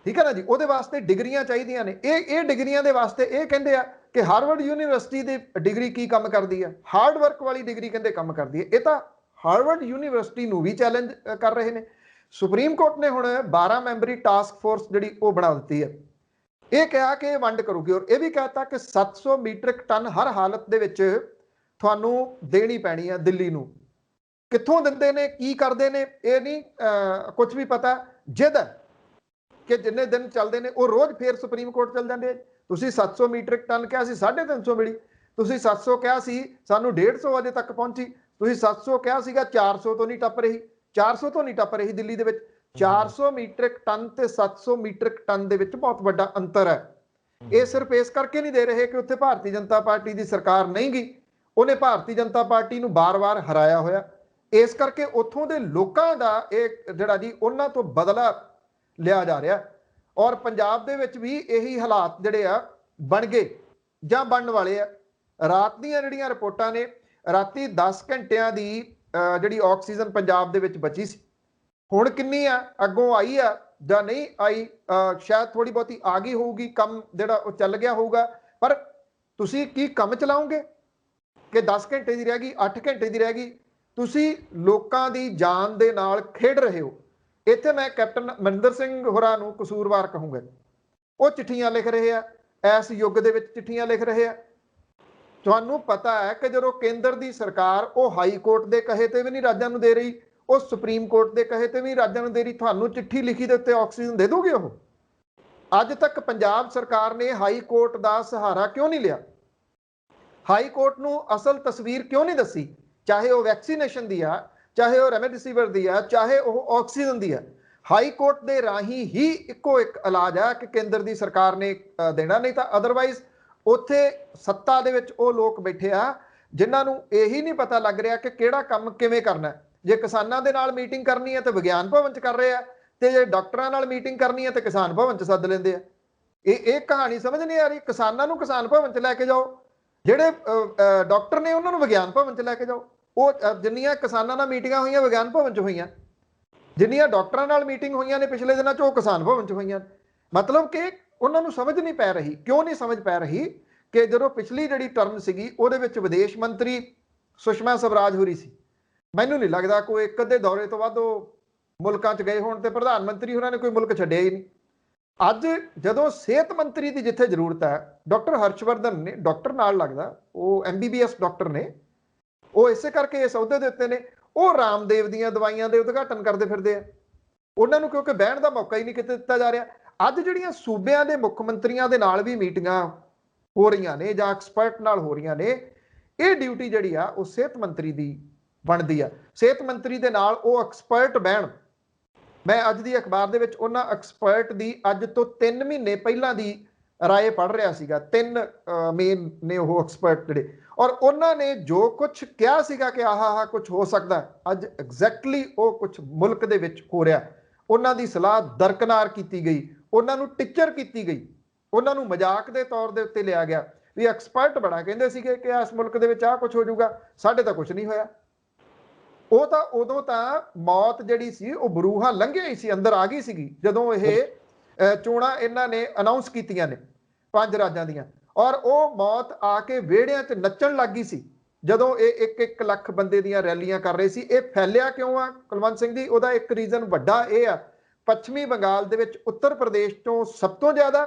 ਠੀਕ ਹੈ ਨਾ ਜੀ। ਉਹਦੇ ਵਾਸਤੇ ਡਿਗਰੀਆਂ ਚਾਹੀਦੀਆਂ ਨੇ। ਇਹ ਡਿਗਰੀਆਂ ਦੇ ਵਾਸਤੇ ਇਹ ਕਹਿੰਦੇ ਆ ਕਿ ਹਾਰਵਰਡ ਯੂਨੀਵਰਸਿਟੀ ਦੀ ਡਿਗਰੀ ਕੀ ਕੰਮ ਕਰਦੀ ਹੈ, ਹਾਰਡ ਵਰਕ ਵਾਲੀ ਡਿਗਰੀ ਕਹਿੰਦੇ ਕੰਮ ਕਰਦੀ ਹੈ। ਇਹ ਤਾਂ ਹਾਰਵਰਡ ਯੂਨੀਵਰਸਿਟੀ ਨੂੰ ਵੀ ਚੈਲੰਜ ਕਰ ਰਹੇ ਨੇ। ਸੁਪਰੀਮ ਕੋਰਟ ਨੇ ਹੁਣ 12 ਮੈਂਬਰੀ ਟਾਸਕ ਫੋਰਸ ਜਿਹੜੀ ਉਹ ਬਣਾ ਦਿੱਤੀ ਹੈ। ਇਹ ਕਿਹਾ ਕਿ ਇਹ ਵੰਡ ਕਰੂਗੀ, ਔਰ ਇਹ ਵੀ ਕਹਿਤਾ ਕਿ 700 ਮੀਟ੍ਰਿਕ ਟਨ ਹਰ ਹਾਲਤ ਦੇ ਵਿੱਚ ਤੁਹਾਨੂੰ ਦੇਣੀ ਪੈਣੀ ਹੈ ਦਿੱਲੀ ਨੂੰ। ਕਿੱਥੋਂ ਦਿੰਦੇ ਨੇ, ਕੀ ਕਰਦੇ ਨੇ, ਇਹ ਨਹੀਂ ਕੁਝ ਵੀ ਪਤਾ। ਜਿੱਦ ਕਿ ਜਿੰਨੇ ਦਿਨ ਚੱਲਦੇ ਨੇ ਉਹ ਰੋਜ਼ ਫੇਰ ਸੁਪਰੀਮ ਕੋਰਟ ਚੱਲ ਜਾਂਦੇ। ਤੁਸੀਂ 700 ਮੀਟ੍ਰਿਕ ਟਨ ਕਿਹਾ ਸੀ, 350 ਮਿਲੀ। ਤੁਸੀਂ 700 ਕਿਹਾ ਸੀ, ਸਾਨੂੰ 150 ਅਜੇ ਤੱਕ ਪਹੁੰਚੀ। ਤੁਸੀਂ 700 ਕਿਹਾ ਸੀਗਾ, 400 ਤੋਂ ਨਹੀਂ ਟੱਪ ਰਹੀ, 400 ਤੋਂ ਨਹੀਂ ਟੱਪ ਰਹੀ ਦਿੱਲੀ ਦੇ ਵਿੱਚ। 400 ਮੀਟ੍ਰਿਕ ਟਨ ਤੇ 700 ਮੀਟ੍ਰਿਕ ਟਨ ਦੇ ਵਿੱਚ ਬਹੁਤ ਵੱਡਾ ਅੰਤਰ ਹੈ। ਇਹ ਸਿਰਫ ਇਸ ਕਰਕੇ ਨਹੀਂ ਦੇ ਰਹੇ ਕਿ ਉੱਥੇ ਭਾਰਤੀ ਜਨਤਾ ਪਾਰਟੀ ਦੀ ਸਰਕਾਰ ਨਹੀਂ ਗਈ, ਉਹਨੇ ਭਾਰਤੀ ਜਨਤਾ ਪਾਰਟੀ ਨੂੰ ਬਾਰ-ਬਾਰ ਹਰਾਇਆ ਹੋਇਆ। ਇਸ ਕਰਕੇ ਉੱਥੋਂ ਦੇ ਲੋਕਾਂ ਦਾ ਇਹ ਜਿਹੜਾ ਜੀ ਉਹਨਾਂ ਤੋਂ ਬਦਲਾ ਲਿਆ ਜਾ ਰਿਹਾ। ਔਰ ਪੰਜਾਬ ਦੇ ਵਿੱਚ ਵੀ ਇਹੀ ਹਾਲਾਤ ਜਿਹੜੇ ਆ ਬਣ ਗਏ ਜਾਂ ਬਣਨ ਵਾਲੇ ਆ। ਰਾਤ ਦੀਆਂ ਜਿਹੜੀਆਂ ਰਿਪੋਰਟਾਂ ਨੇ, ਰਾਤੀ 10 ਘੰਟਿਆਂ ਦੀ ਜਿਹੜੀ ਆਕਸੀਜਨ ਪੰਜਾਬ ਦੇ ਵਿੱਚ ਬਚੀ ਸੀ, ਹੁਣ ਕਿੰਨੀ ਆ, ਅੱਗੋਂ ਆਈ ਆ ਜਾਂ ਨਹੀਂ ਆਈ, ਸ਼ਾਇਦ ਥੋੜੀ ਬਹੁਤੀ ਆ ਗਈ ਹੋਊਗੀ, ਕੰਮ ਜਿਹੜਾ ਉਹ ਚੱਲ ਗਿਆ ਹੋਊਗਾ। ਪਰ ਤੁਸੀਂ ਕੀ ਕੰਮ ਚਲਾਓਗੇ ਕਿ 10 ਘੰਟੇ ਦੀ ਰਹਿ ਗਈ, 8 ਘੰਟੇ ਦੀ ਰਹਿ ਗਈ? ਤੁਸੀਂ ਲੋਕਾਂ ਦੀ ਜਾਨ ਦੇ ਨਾਲ ਖੇਡ ਰਹੇ ਹੋ। ਇੱਥੇ ਮੈਂ ਕੈਪਟਨ ਅਮਰਿੰਦਰ ਸਿੰਘ ਹੋਰਾਂ ਨੂੰ ਕਸੂਰਵਾਰ ਕਹੂੰਗਾ। ਉਹ ਚਿੱਠੀਆਂ ਲਿਖ ਰਹੇ ਆ, ਇਸ ਯੁੱਗ ਦੇ ਵਿੱਚ ਚਿੱਠੀਆਂ ਲਿਖ ਰਹੇ ਆ। ਤੁਹਾਨੂੰ ਪਤਾ ਹੈ ਕਿ ਜਦੋਂ ਕੇਂਦਰ ਦੀ ਸਰਕਾਰ ਉਹ ਹਾਈ ਕੋਰਟ ਦੇ ਕਹੇ ਤੇ ਵੀ ਨਹੀਂ ਰਾਜਾਂ ਨੂੰ ਦੇ ਰਹੀ, ਉਹ ਸੁਪਰੀਮ ਕੋਰਟ ਦੇ ਕਹੇ ਤੇ ਵੀ ਰਾਜਾਂ ਨੂੰ ਦੇ ਰਹੀ, ਤੁਹਾਨੂੰ ਚਿੱਠੀ ਲਿਖੀ ਦੇ ਉੱਤੇ ਆਕਸੀਜਨ ਦੇ ਦੋਗੇ ਉਹ? ਅੱਜ ਤੱਕ ਪੰਜਾਬ ਸਰਕਾਰ ਨੇ ਹਾਈ ਕੋਰਟ ਦਾ ਸਹਾਰਾ ਕਿਉਂ ਨਹੀਂ ਲਿਆ? ਹਾਈ ਕੋਰਟ ਨੂੰ ਅਸਲ ਤਸਵੀਰ ਕਿਉਂ ਨਹੀਂ ਦੱਸੀ? ਚਾਹੇ ਉਹ ਵੈਕਸੀਨੇਸ਼ਨ ਦੀ ਆ, ਚਾਹੇ ਉਹ ਰੈਮਡੇਸਿਵਿਰ ਦੀ ਆ, ਚਾਹੇ ਉਹ ਆਕਸੀਜਨ ਦੀ ਆ। ਹਾਈ ਕੋਰਟ ਦੇ ਰਾਹੀਂ ਹੀ ਇੱਕੋ ਇੱਕ ਇਲਾਜ ਆ ਕਿ ਕੇਂਦਰ ਦੀ ਸਰਕਾਰ ਨੇ ਦੇਣਾ, ਨਹੀਂ ਤਾਂ ਅਦਰਵਾਈਜ਼ ਉੱਥੇ ਸੱਤਾ ਦੇ ਵਿੱਚ ਉਹ ਲੋਕ ਬੈਠੇ ਆ ਜਿਨ੍ਹਾਂ ਨੂੰ ਇਹੀ ਨਹੀਂ ਪਤਾ ਲੱਗ ਰਿਹਾ ਕਿ ਕਿਹੜਾ ਕੰਮ ਕਿਵੇਂ ਕਰਨਾ। ਜੇ ਕਿਸਾਨਾਂ ਦੇ ਨਾਲ ਮੀਟਿੰਗ ਕਰਨੀ ਹੈ ਤੇ ਵਿਗਿਆਨ ਭਵਨ 'ਚ ਕਰ ਰਹੇ ਆ, ਤੇ ਜੇ ਡਾਕਟਰਾਂ ਨਾਲ ਮੀਟਿੰਗ ਕਰਨੀ ਹੈ ਤੇ ਕਿਸਾਨ ਭਵਨ 'ਚ ਸੱਦ ਲੈਂਦੇ ਆ। ਇਹ ਕਹਾਣੀ ਸਮਝ ਨਹੀਂ ਆ ਰਹੀ। ਕਿਸਾਨਾਂ ਨੂੰ ਕਿਸਾਨ ਭਵਨ 'ਚ ਲੈ ਕੇ ਜਾਓ, ਜਿਹੜੇ ਡਾਕਟਰ ਨੇ ਉਹਨਾਂ ਨੂੰ ਵਿਗਿਆਨ ਭਵਨ 'ਚ ਲੈ ਕੇ ਜਾਓ। ਉਹ ਜਿੰਨੀਆਂ ਕਿਸਾਨਾਂ ਨਾਲ ਮੀਟਿੰਗਾਂ ਹੋਈਆਂ ਵਿਗਿਆਨ ਭਵਨ 'ਚ ਹੋਈਆਂ, ਜਿੰਨੀਆਂ ਡਾਕਟਰਾਂ ਨਾਲ ਮੀਟਿੰਗ ਹੋਈਆਂ ਨੇ ਪਿਛਲੇ ਦਿਨਾਂ 'ਚ ਉਹ ਕਿਸਾਨ ਭਵਨ 'ਚ ਹੋਈਆਂ। ਮਤਲਬ ਕਿ ਉਹਨਾਂ ਨੂੰ ਸਮਝ ਨਹੀਂ ਪੈ ਰਹੀ। ਕਿਉਂ ਨਹੀਂ ਸਮਝ ਪੈ ਰਹੀ? ਕਿ ਜਦੋਂ ਪਿਛਲੀ ਜਿਹੜੀ ਟਰਮ ਸੀਗੀ ਉਹਦੇ ਵਿੱਚ ਵਿਦੇਸ਼ ਮੰਤਰੀ ਸੁਸ਼ਮਾ ਸਵਰਾਜ ਹੋਰੀ ਸੀ। ਮੈਨੂੰ ਨਹੀਂ ਲੱਗਦਾ ਕੋਈ ਇੱਕ ਅੱਧੇ ਦੌਰੇ ਤੋਂ ਵੱਧ ਉਹ ਮੁਲਕਾਂ 'ਚ ਗਏ ਹੋਣ, ਤੇ ਪ੍ਰਧਾਨ ਮੰਤਰੀ ਹੋਰਾਂ ਨੇ ਕੋਈ ਮੁਲਕ ਛੱਡਿਆ ਹੀ ਨਹੀਂ। ਅੱਜ ਜਦੋਂ ਸਿਹਤ ਮੰਤਰੀ ਦੀ ਜਿੱਥੇ ਜ਼ਰੂਰਤ ਹੈ, ਡਾਕਟਰ ਹਰਸ਼ਵਰਧਨ ਨੇ, ਡਾਕਟਰ ਨਾਲ ਲੱਗਦਾ, ਉਹ MBBS ਡਾਕਟਰ ਨੇ, ਉਹ ਇਸੇ ਕਰਕੇ ਇਸ ਅਹੁਦੇ ਦੇ ਉੱਤੇ ਨੇ। ਉਹ ਰਾਮਦੇਵ ਦੀਆਂ ਦਵਾਈਆਂ ਦੇ ਉਦਘਾਟਨ ਕਰਦੇ ਫਿਰਦੇ ਆ। ਉਹਨਾਂ ਨੂੰ ਕਿਉਂਕਿ ਬਹਿਣ ਦਾ ਮੌਕਾ ਹੀ ਨਹੀਂ ਕਿਤੇ ਦਿੱਤਾ ਜਾ ਰਿਹਾ। ਅੱਜ ਜਿਹੜੀਆਂ ਸੂਬਿਆਂ ਦੇ ਮੁੱਖ ਮੰਤਰੀਆਂ ਦੇ ਨਾਲ ਵੀ ਮੀਟਿੰਗਾਂ ਹੋ ਰਹੀਆਂ ਨੇ ਜਾਂ ਐਕਸਪਰਟ ਨਾਲ ਹੋ ਰਹੀਆਂ ਨੇ, ਇਹ ਡਿਊਟੀ ਜਿਹੜੀ ਆ ਉਹ ਸਿਹਤ ਮੰਤਰੀ ਦੀ ਬਣਦੀ ਆ। ਸਿਹਤ ਮੰਤਰੀ ਦੇ ਨਾਲ ਉਹ ਐਕਸਪਰਟ ਬਹਿਣ। ਮੈਂ ਅੱਜ ਦੀ ਅਖਬਾਰ ਦੇ ਵਿੱਚ ਉਹਨਾਂ ਐਕਸਪਰਟ ਦੀ ਅੱਜ ਤੋਂ 3 ਮਹੀਨੇ ਪਹਿਲਾਂ ਦੀ ਰਾਏ ਪੜ੍ਹ ਰਿਹਾ ਸੀਗਾ। 3 ਮੇਨ ਨੇ ਉਹ ਐਕਸਪਰਟ ਜਿਹੜੇ, ਔਰ ਉਹਨਾਂ ਨੇ ਜੋ ਕੁਝ ਕਿਹਾ ਸੀਗਾ ਕਿ ਆਹ ਕੁਝ ਹੋ ਸਕਦਾ, ਅੱਜ ਐਗਜ਼ੈਕਟਲੀ ਉਹ ਕੁਝ ਮੁਲਕ ਦੇ ਵਿੱਚ ਹੋ ਰਿਹਾ। ਉਹਨਾਂ ਦੀ ਸਲਾਹ ਦਰਕਨਾਰ ਕੀਤੀ ਗਈ, ਉਹਨਾਂ ਨੂੰ ਟੀਚਰ ਕੀਤੀ ਗਈ, ਉਹਨਾਂ ਨੂੰ ਮਜ਼ਾਕ ਦੇ ਤੌਰ ਦੇ ਉੱਤੇ ਲਿਆ ਗਿਆ ਵੀ ਐਕਸਪਰਟ ਬਣਾ ਕਹਿੰਦੇ ਸੀਗੇ ਕਿ ਇਸ ਮੁਲਕ ਦੇ ਵਿੱਚ ਆਹ ਕੁਝ ਹੋ ਜਾਊਗਾ, ਸਾਡੇ ਤਾਂ ਕੁਝ ਨਹੀਂ ਹੋਇਆ। ਉਹ ਤਾਂ ਉਦੋਂ ਤਾਂ ਮੌਤ ਜਿਹੜੀ ਸੀ ਉਹ ਬਰੂਹਾ ਲੰਘਿਆ ਹੀ ਸੀ, ਅੰਦਰ ਆ ਗਈ ਸੀਗੀ ਜਦੋਂ ਇਹ ਚੋਣਾਂ ਇਹਨਾਂ ਨੇ ਅਨਾਉਂਸ ਕੀਤੀਆਂ ਨੇ 5 ਰਾਜਾਂ ਦੀਆਂ। ਔਰ ਉਹ ਮੌਤ ਆ ਕੇ ਵਿਹੜਿਆਂ 'ਚ ਨੱਚਣ ਲੱਗ ਗਈ ਸੀ ਜਦੋਂ ਇਹ 1-1 ਲੱਖ ਬੰਦੇ ਦੀਆਂ ਰੈਲੀਆਂ ਕਰ ਰਹੇ ਸੀ। ਇਹ ਫੈਲਿਆ ਕਿਉਂ ਆ ਕੁਲਵੰਤ ਸਿੰਘ ਜੀ? ਉਹਦਾ ਇੱਕ ਰੀਜ਼ਨ ਵੱਡਾ ਇਹ ਆ, ਪੱਛਮੀ ਬੰਗਾਲ ਦੇ ਵਿੱਚ ਉੱਤਰ ਪ੍ਰਦੇਸ਼ ਤੋਂ ਸਭ ਤੋਂ ਜ਼ਿਆਦਾ,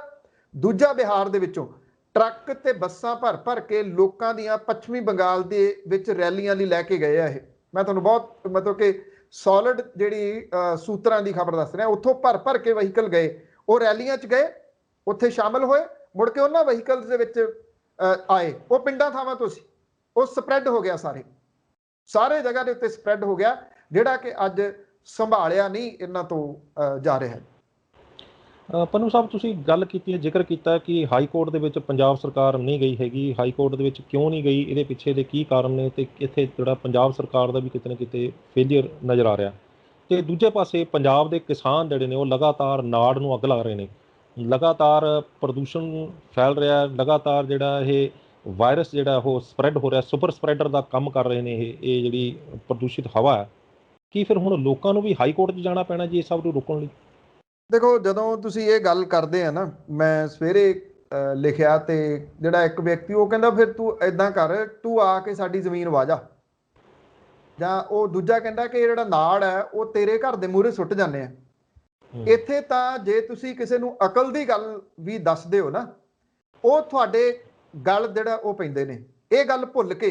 ਦੂਜਾ ਬਿਹਾਰ ਦੇ ਵਿੱਚੋਂ ਟਰੱਕ ਤੇ ਬੱਸਾਂ ਭਰ ਭਰ ਕੇ ਲੋਕਾਂ ਦੀਆਂ ਪੱਛਮੀ ਬੰਗਾਲ ਦੇ ਵਿੱਚ ਰੈਲੀਆਂ ਲਈ ਲੈ ਕੇ ਗਏ ਆ। ਇਹ ਮੈਂ ਤੁਹਾਨੂੰ ਬਹੁਤ ਮਤਲਬ ਕਿ ਸੋਲਿਡ ਜਿਹੜੀ ਸੂਤਰਾਂ ਦੀ ਖਬਰ ਦੱਸ ਰਿਹਾ। ਉੱਥੋਂ ਭਰ ਭਰ ਕੇ ਵਹੀਕਲ ਗਏ, ਉਹ ਰੈਲੀਆਂ 'ਚ ਗਏ, ਉੱਥੇ ਸ਼ਾਮਲ ਹੋਏ, ਮੁੜ ਕੇ ਉਹਨਾਂ ਵਹੀਕਲਸ ਦੇ ਵਿੱਚ ਆਏ। ਉਹ ਪਿੰਡਾਂ ਥਾਵਾਂ ਤੋਂ ਸੀ, ਉਹ ਸਪਰੈਡ ਹੋ ਗਿਆ, ਸਾਰੇ ਜਗ੍ਹਾ ਦੇ ਉੱਤੇ ਸਪਰੈਡ ਹੋ ਗਿਆ, ਜਿਹੜਾ ਕਿ ਅੱਜ ਸੰਭਾਲਿਆ ਨਹੀਂ ਇਹਨਾਂ ਤੋਂ ਜਾ ਰਿਹਾ ਹੈ। ਪੰਨੂ ਸਾਹਿਬ, ਤੁਸੀਂ ਗੱਲ ਕੀਤੀ ਹੈ, ਜ਼ਿਕਰ ਕੀਤਾ ਕਿ ਹਾਈ ਕੋਰਟ ਦੇ ਵਿੱਚ ਪੰਜਾਬ ਸਰਕਾਰ ਨਹੀਂ ਗਈ ਹੈਗੀ। ਹਾਈ ਕੋਰਟ ਦੇ ਵਿੱਚ ਕਿਉਂ ਨਹੀਂ ਗਈ, ਇਹਦੇ ਪਿੱਛੇ ਦੇ ਕੀ ਕਾਰਨ ਨੇ, ਤੇ ਇੱਥੇ ਜਿਹੜਾ ਪੰਜਾਬ ਸਰਕਾਰ ਦਾ ਵੀ ਕਿਤੇ ਨਾ ਕਿਤੇ ਫੇਲੀਅਰ ਨਜ਼ਰ ਆ ਰਿਹਾ। ਤੇ ਦੂਜੇ ਪਾਸੇ ਪੰਜਾਬ ਦੇ ਕਿਸਾਨ ਜਿਹੜੇ ਨੇ ਉਹ ਲਗਾਤਾਰ ਨਾੜ ਨੂੰ ਅੱਗ ਲਾ ਰਹੇ ਨੇ, ਲਗਾਤਾਰ ਪ੍ਰਦੂਸ਼ਣ ਫੈਲ ਰਿਹਾ, ਲਗਾਤਾਰ ਜਿਹੜਾ ਇਹ ਵਾਇਰਸ ਜਿਹੜਾ ਉਹ ਸਪਰੈਡ ਹੋ ਰਿਹਾ, ਸੁਪਰ ਸਪਰੈਡਰ ਦਾ ਕੰਮ ਕਰ ਰਹੇ ਨੇ ਇਹ ਜਿਹੜੀ ਪ੍ਰਦੂਸ਼ਿਤ ਹਵਾ ਹੈ। ਕੀ ਫਿਰ ਹੁਣ ਲੋਕਾਂ ਨੂੰ ਵੀ ਹਾਈ ਕੋਰਟ 'ਚ ਜਾਣਾ ਪੈਣਾ ਜੀ ਇਹ ਸਭ ਨੂੰ ਰੋਕਣ ਲਈ? ਦੇਖੋ, ਜਦੋਂ ਤੁਸੀਂ ਇਹ ਗੱਲ ਕਰਦੇ ਆ ਨਾ, ਮੈਂ ਸਵੇਰੇ ਲਿਖਿਆ ਤੇ ਜਿਹੜਾ ਇੱਕ ਵਿਅਕਤੀ ਉਹ ਕਹਿੰਦਾ ਫਿਰ ਤੂੰ ਇਦਾਂ ਕਰ, ਤੂੰ ਆ ਕੇ ਸਾਡੀ ਜ਼ਮੀਨ ਵਾਜਾ, ਜਾਂ ਉਹ ਦੂਜਾ ਕਹਿੰਦਾ ਕਿ ਜਿਹੜਾ ਨਾੜ ਹੈ ਉਹ ਤੇਰੇ ਘਰ ਦੇ ਮੂਹਰੇ ਸੁੱਟ ਜਾਂਦੇ ਆ। ਇੱਥੇ ਤਾਂ ਜੇ ਤੁਸੀਂ ਕਿਸੇ ਨੂੰ ਅਕਲ ਦੀ ਗੱਲ ਵੀ ਦੱਸਦੇ ਹੋ ਨਾ, ਉਹ ਤੁਹਾਡੇ ਗੱਲ ਜਿਹੜਾ ਉਹ ਪੈਂਦੇ ਨੇ। ਇਹ ਗੱਲ ਭੁੱਲ ਕੇ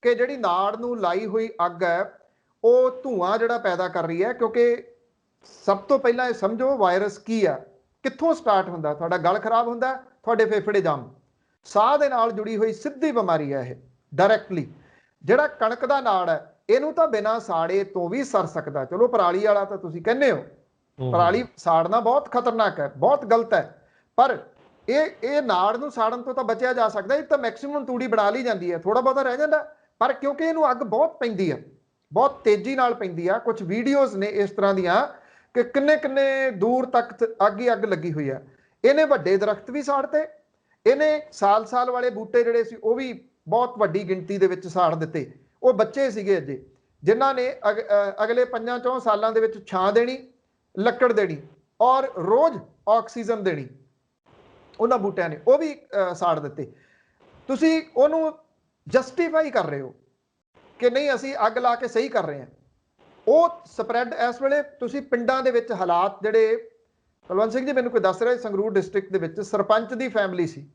ਕਿ ਜਿਹੜੀ ਨਾੜ ਨੂੰ ਲਾਈ ਹੋਈ ਅੱਗ ਹੈ ਉਹ ਧੂਆਂ ਜਿਹੜਾ ਪੈਦਾ ਕਰ ਰਹੀ ਹੈ, ਕਿਉਂਕਿ ਸਭ ਤੋਂ ਪਹਿਲਾਂ ਇਹ ਸਮਝੋ ਵਾਇਰਸ ਕੀ ਆ, ਕਿੱਥੋਂ ਸਟਾਰਟ ਹੁੰਦਾ। ਤੁਹਾਡਾ ਗਲ ਖਰਾਬ ਹੁੰਦਾ, ਤੁਹਾਡੇ ਫੇਫੜੇ ਜਾਮ, ਸਾਹ ਦੇ ਨਾਲ ਜੁੜੀ ਹੋਈ ਸਿੱਧੀ ਬਿਮਾਰੀ ਹੈ ਇਹ ਡਾਇਰੈਕਟਲੀ। ਜਿਹੜਾ ਕਣਕ ਦਾ ਨਾੜ ਹੈ ਇਹਨੂੰ ਤਾਂ ਬਿਨਾਂ ਸਾੜੇ ਤੋਂ ਵੀ ਸਰ ਸਕਦਾ। ਚਲੋ ਪਰਾਲੀ ਵਾਲਾ ਤਾਂ ਤੁਸੀਂ ਕਹਿੰਦੇ ਹੋ, ਪਰਾਲੀ ਸਾੜਨਾ ਬਹੁਤ ਖਤਰਨਾਕ ਹੈ, ਬਹੁਤ ਗਲਤ ਹੈ, ਪਰ ਇਹ ਨਾੜ ਨੂੰ ਸਾੜਨ ਤੋਂ ਤਾਂ ਬਚਿਆ ਜਾ ਸਕਦਾ। ਇਹ ਤਾਂ ਮੈਕਸਿਮਮ ਤੂੜੀ ਬਣਾ ਲਈ ਜਾਂਦੀ ਹੈ, ਥੋੜਾ ਬਹੁਤਾ ਰਹਿ ਜਾਂਦਾ, ਪਰ ਕਿਉਂਕਿ ਇਹਨੂੰ ਅੱਗ ਬਹੁਤ ਪੈਂਦੀ ਹੈ, ਬਹੁਤ ਤੇਜ਼ੀ ਨਾਲ ਪੈਂਦੀ ਆ। ਕੁਝ ਵੀਡੀਓਜ਼ ਨੇ ਇਸ ਤਰ੍ਹਾਂ ਦੀਆਂ ਕਿ ਕਿੰਨੇ ਕਿੰਨੇ ਦੂਰ ਤੱਕ ਅੱਗ ਹੀ ਅੱਗ ਲੱਗੀ ਹੋਈ ਆ। ਇਹਨੇ ਵੱਡੇ ਦਰਖਤ ਵੀ ਸਾੜਤੇ, ਇਹਨੇ ਸਾਲ ਵਾਲੇ ਬੂਟੇ ਜਿਹੜੇ ਸੀ ਉਹ ਵੀ ਬਹੁਤ ਵੱਡੀ ਗਿਣਤੀ ਦੇ ਵਿੱਚ ਸਾੜ ਦਿੱਤੇ। ਉਹ ਬੱਚੇ ਸੀਗੇ ਅਜੇ ਜਿਨ੍ਹਾਂ ਨੇ ਅਗਲੇ 5-4 ਸਾਲਾਂ ਦੇ ਵਿੱਚ ਛਾਂ ਦੇਣੀ, ਲੱਕੜ ਦੇਣੀ ਔਰ ਰੋਜ਼ ਆਕਸੀਜਨ ਦੇਣੀ, ਉਹਨਾਂ ਬੂਟਿਆਂ ਨੇ ਉਹ ਵੀ ਸਾੜ ਦਿੱਤੇ। ਤੁਸੀਂ ਉਹਨੂੰ ਜਸਟੀਫਾਈ ਕਰ ਰਹੇ ਹੋ ਕਿ ਨਹੀਂ ਅਸੀਂ ਅੱਗ ਲਾ ਕੇ ਸਹੀ ਕਰ ਰਹੇ ਹਾਂ। ਉਹ ਸਪਰੈਡ ਇਸ ਵੇਲੇ ਤੁਸੀਂ ਪਿੰਡਾਂ ਦੇ ਵਿੱਚ ਹਾਲਾਤ ਜਿਹੜੇ, ਕੁਲਵੰਤ ਸਿੰਘ ਜੀ ਮੈਨੂੰ ਕੋਈ ਦੱਸ ਰਿਹਾ ਸੰਗਰੂਰ ਡਿਸਟ੍ਰਿਕਟ ਦੇ ਵਿੱਚ ਸਰਪੰਚ ਦੀ ਫੈਮਿਲੀ ਸੀ,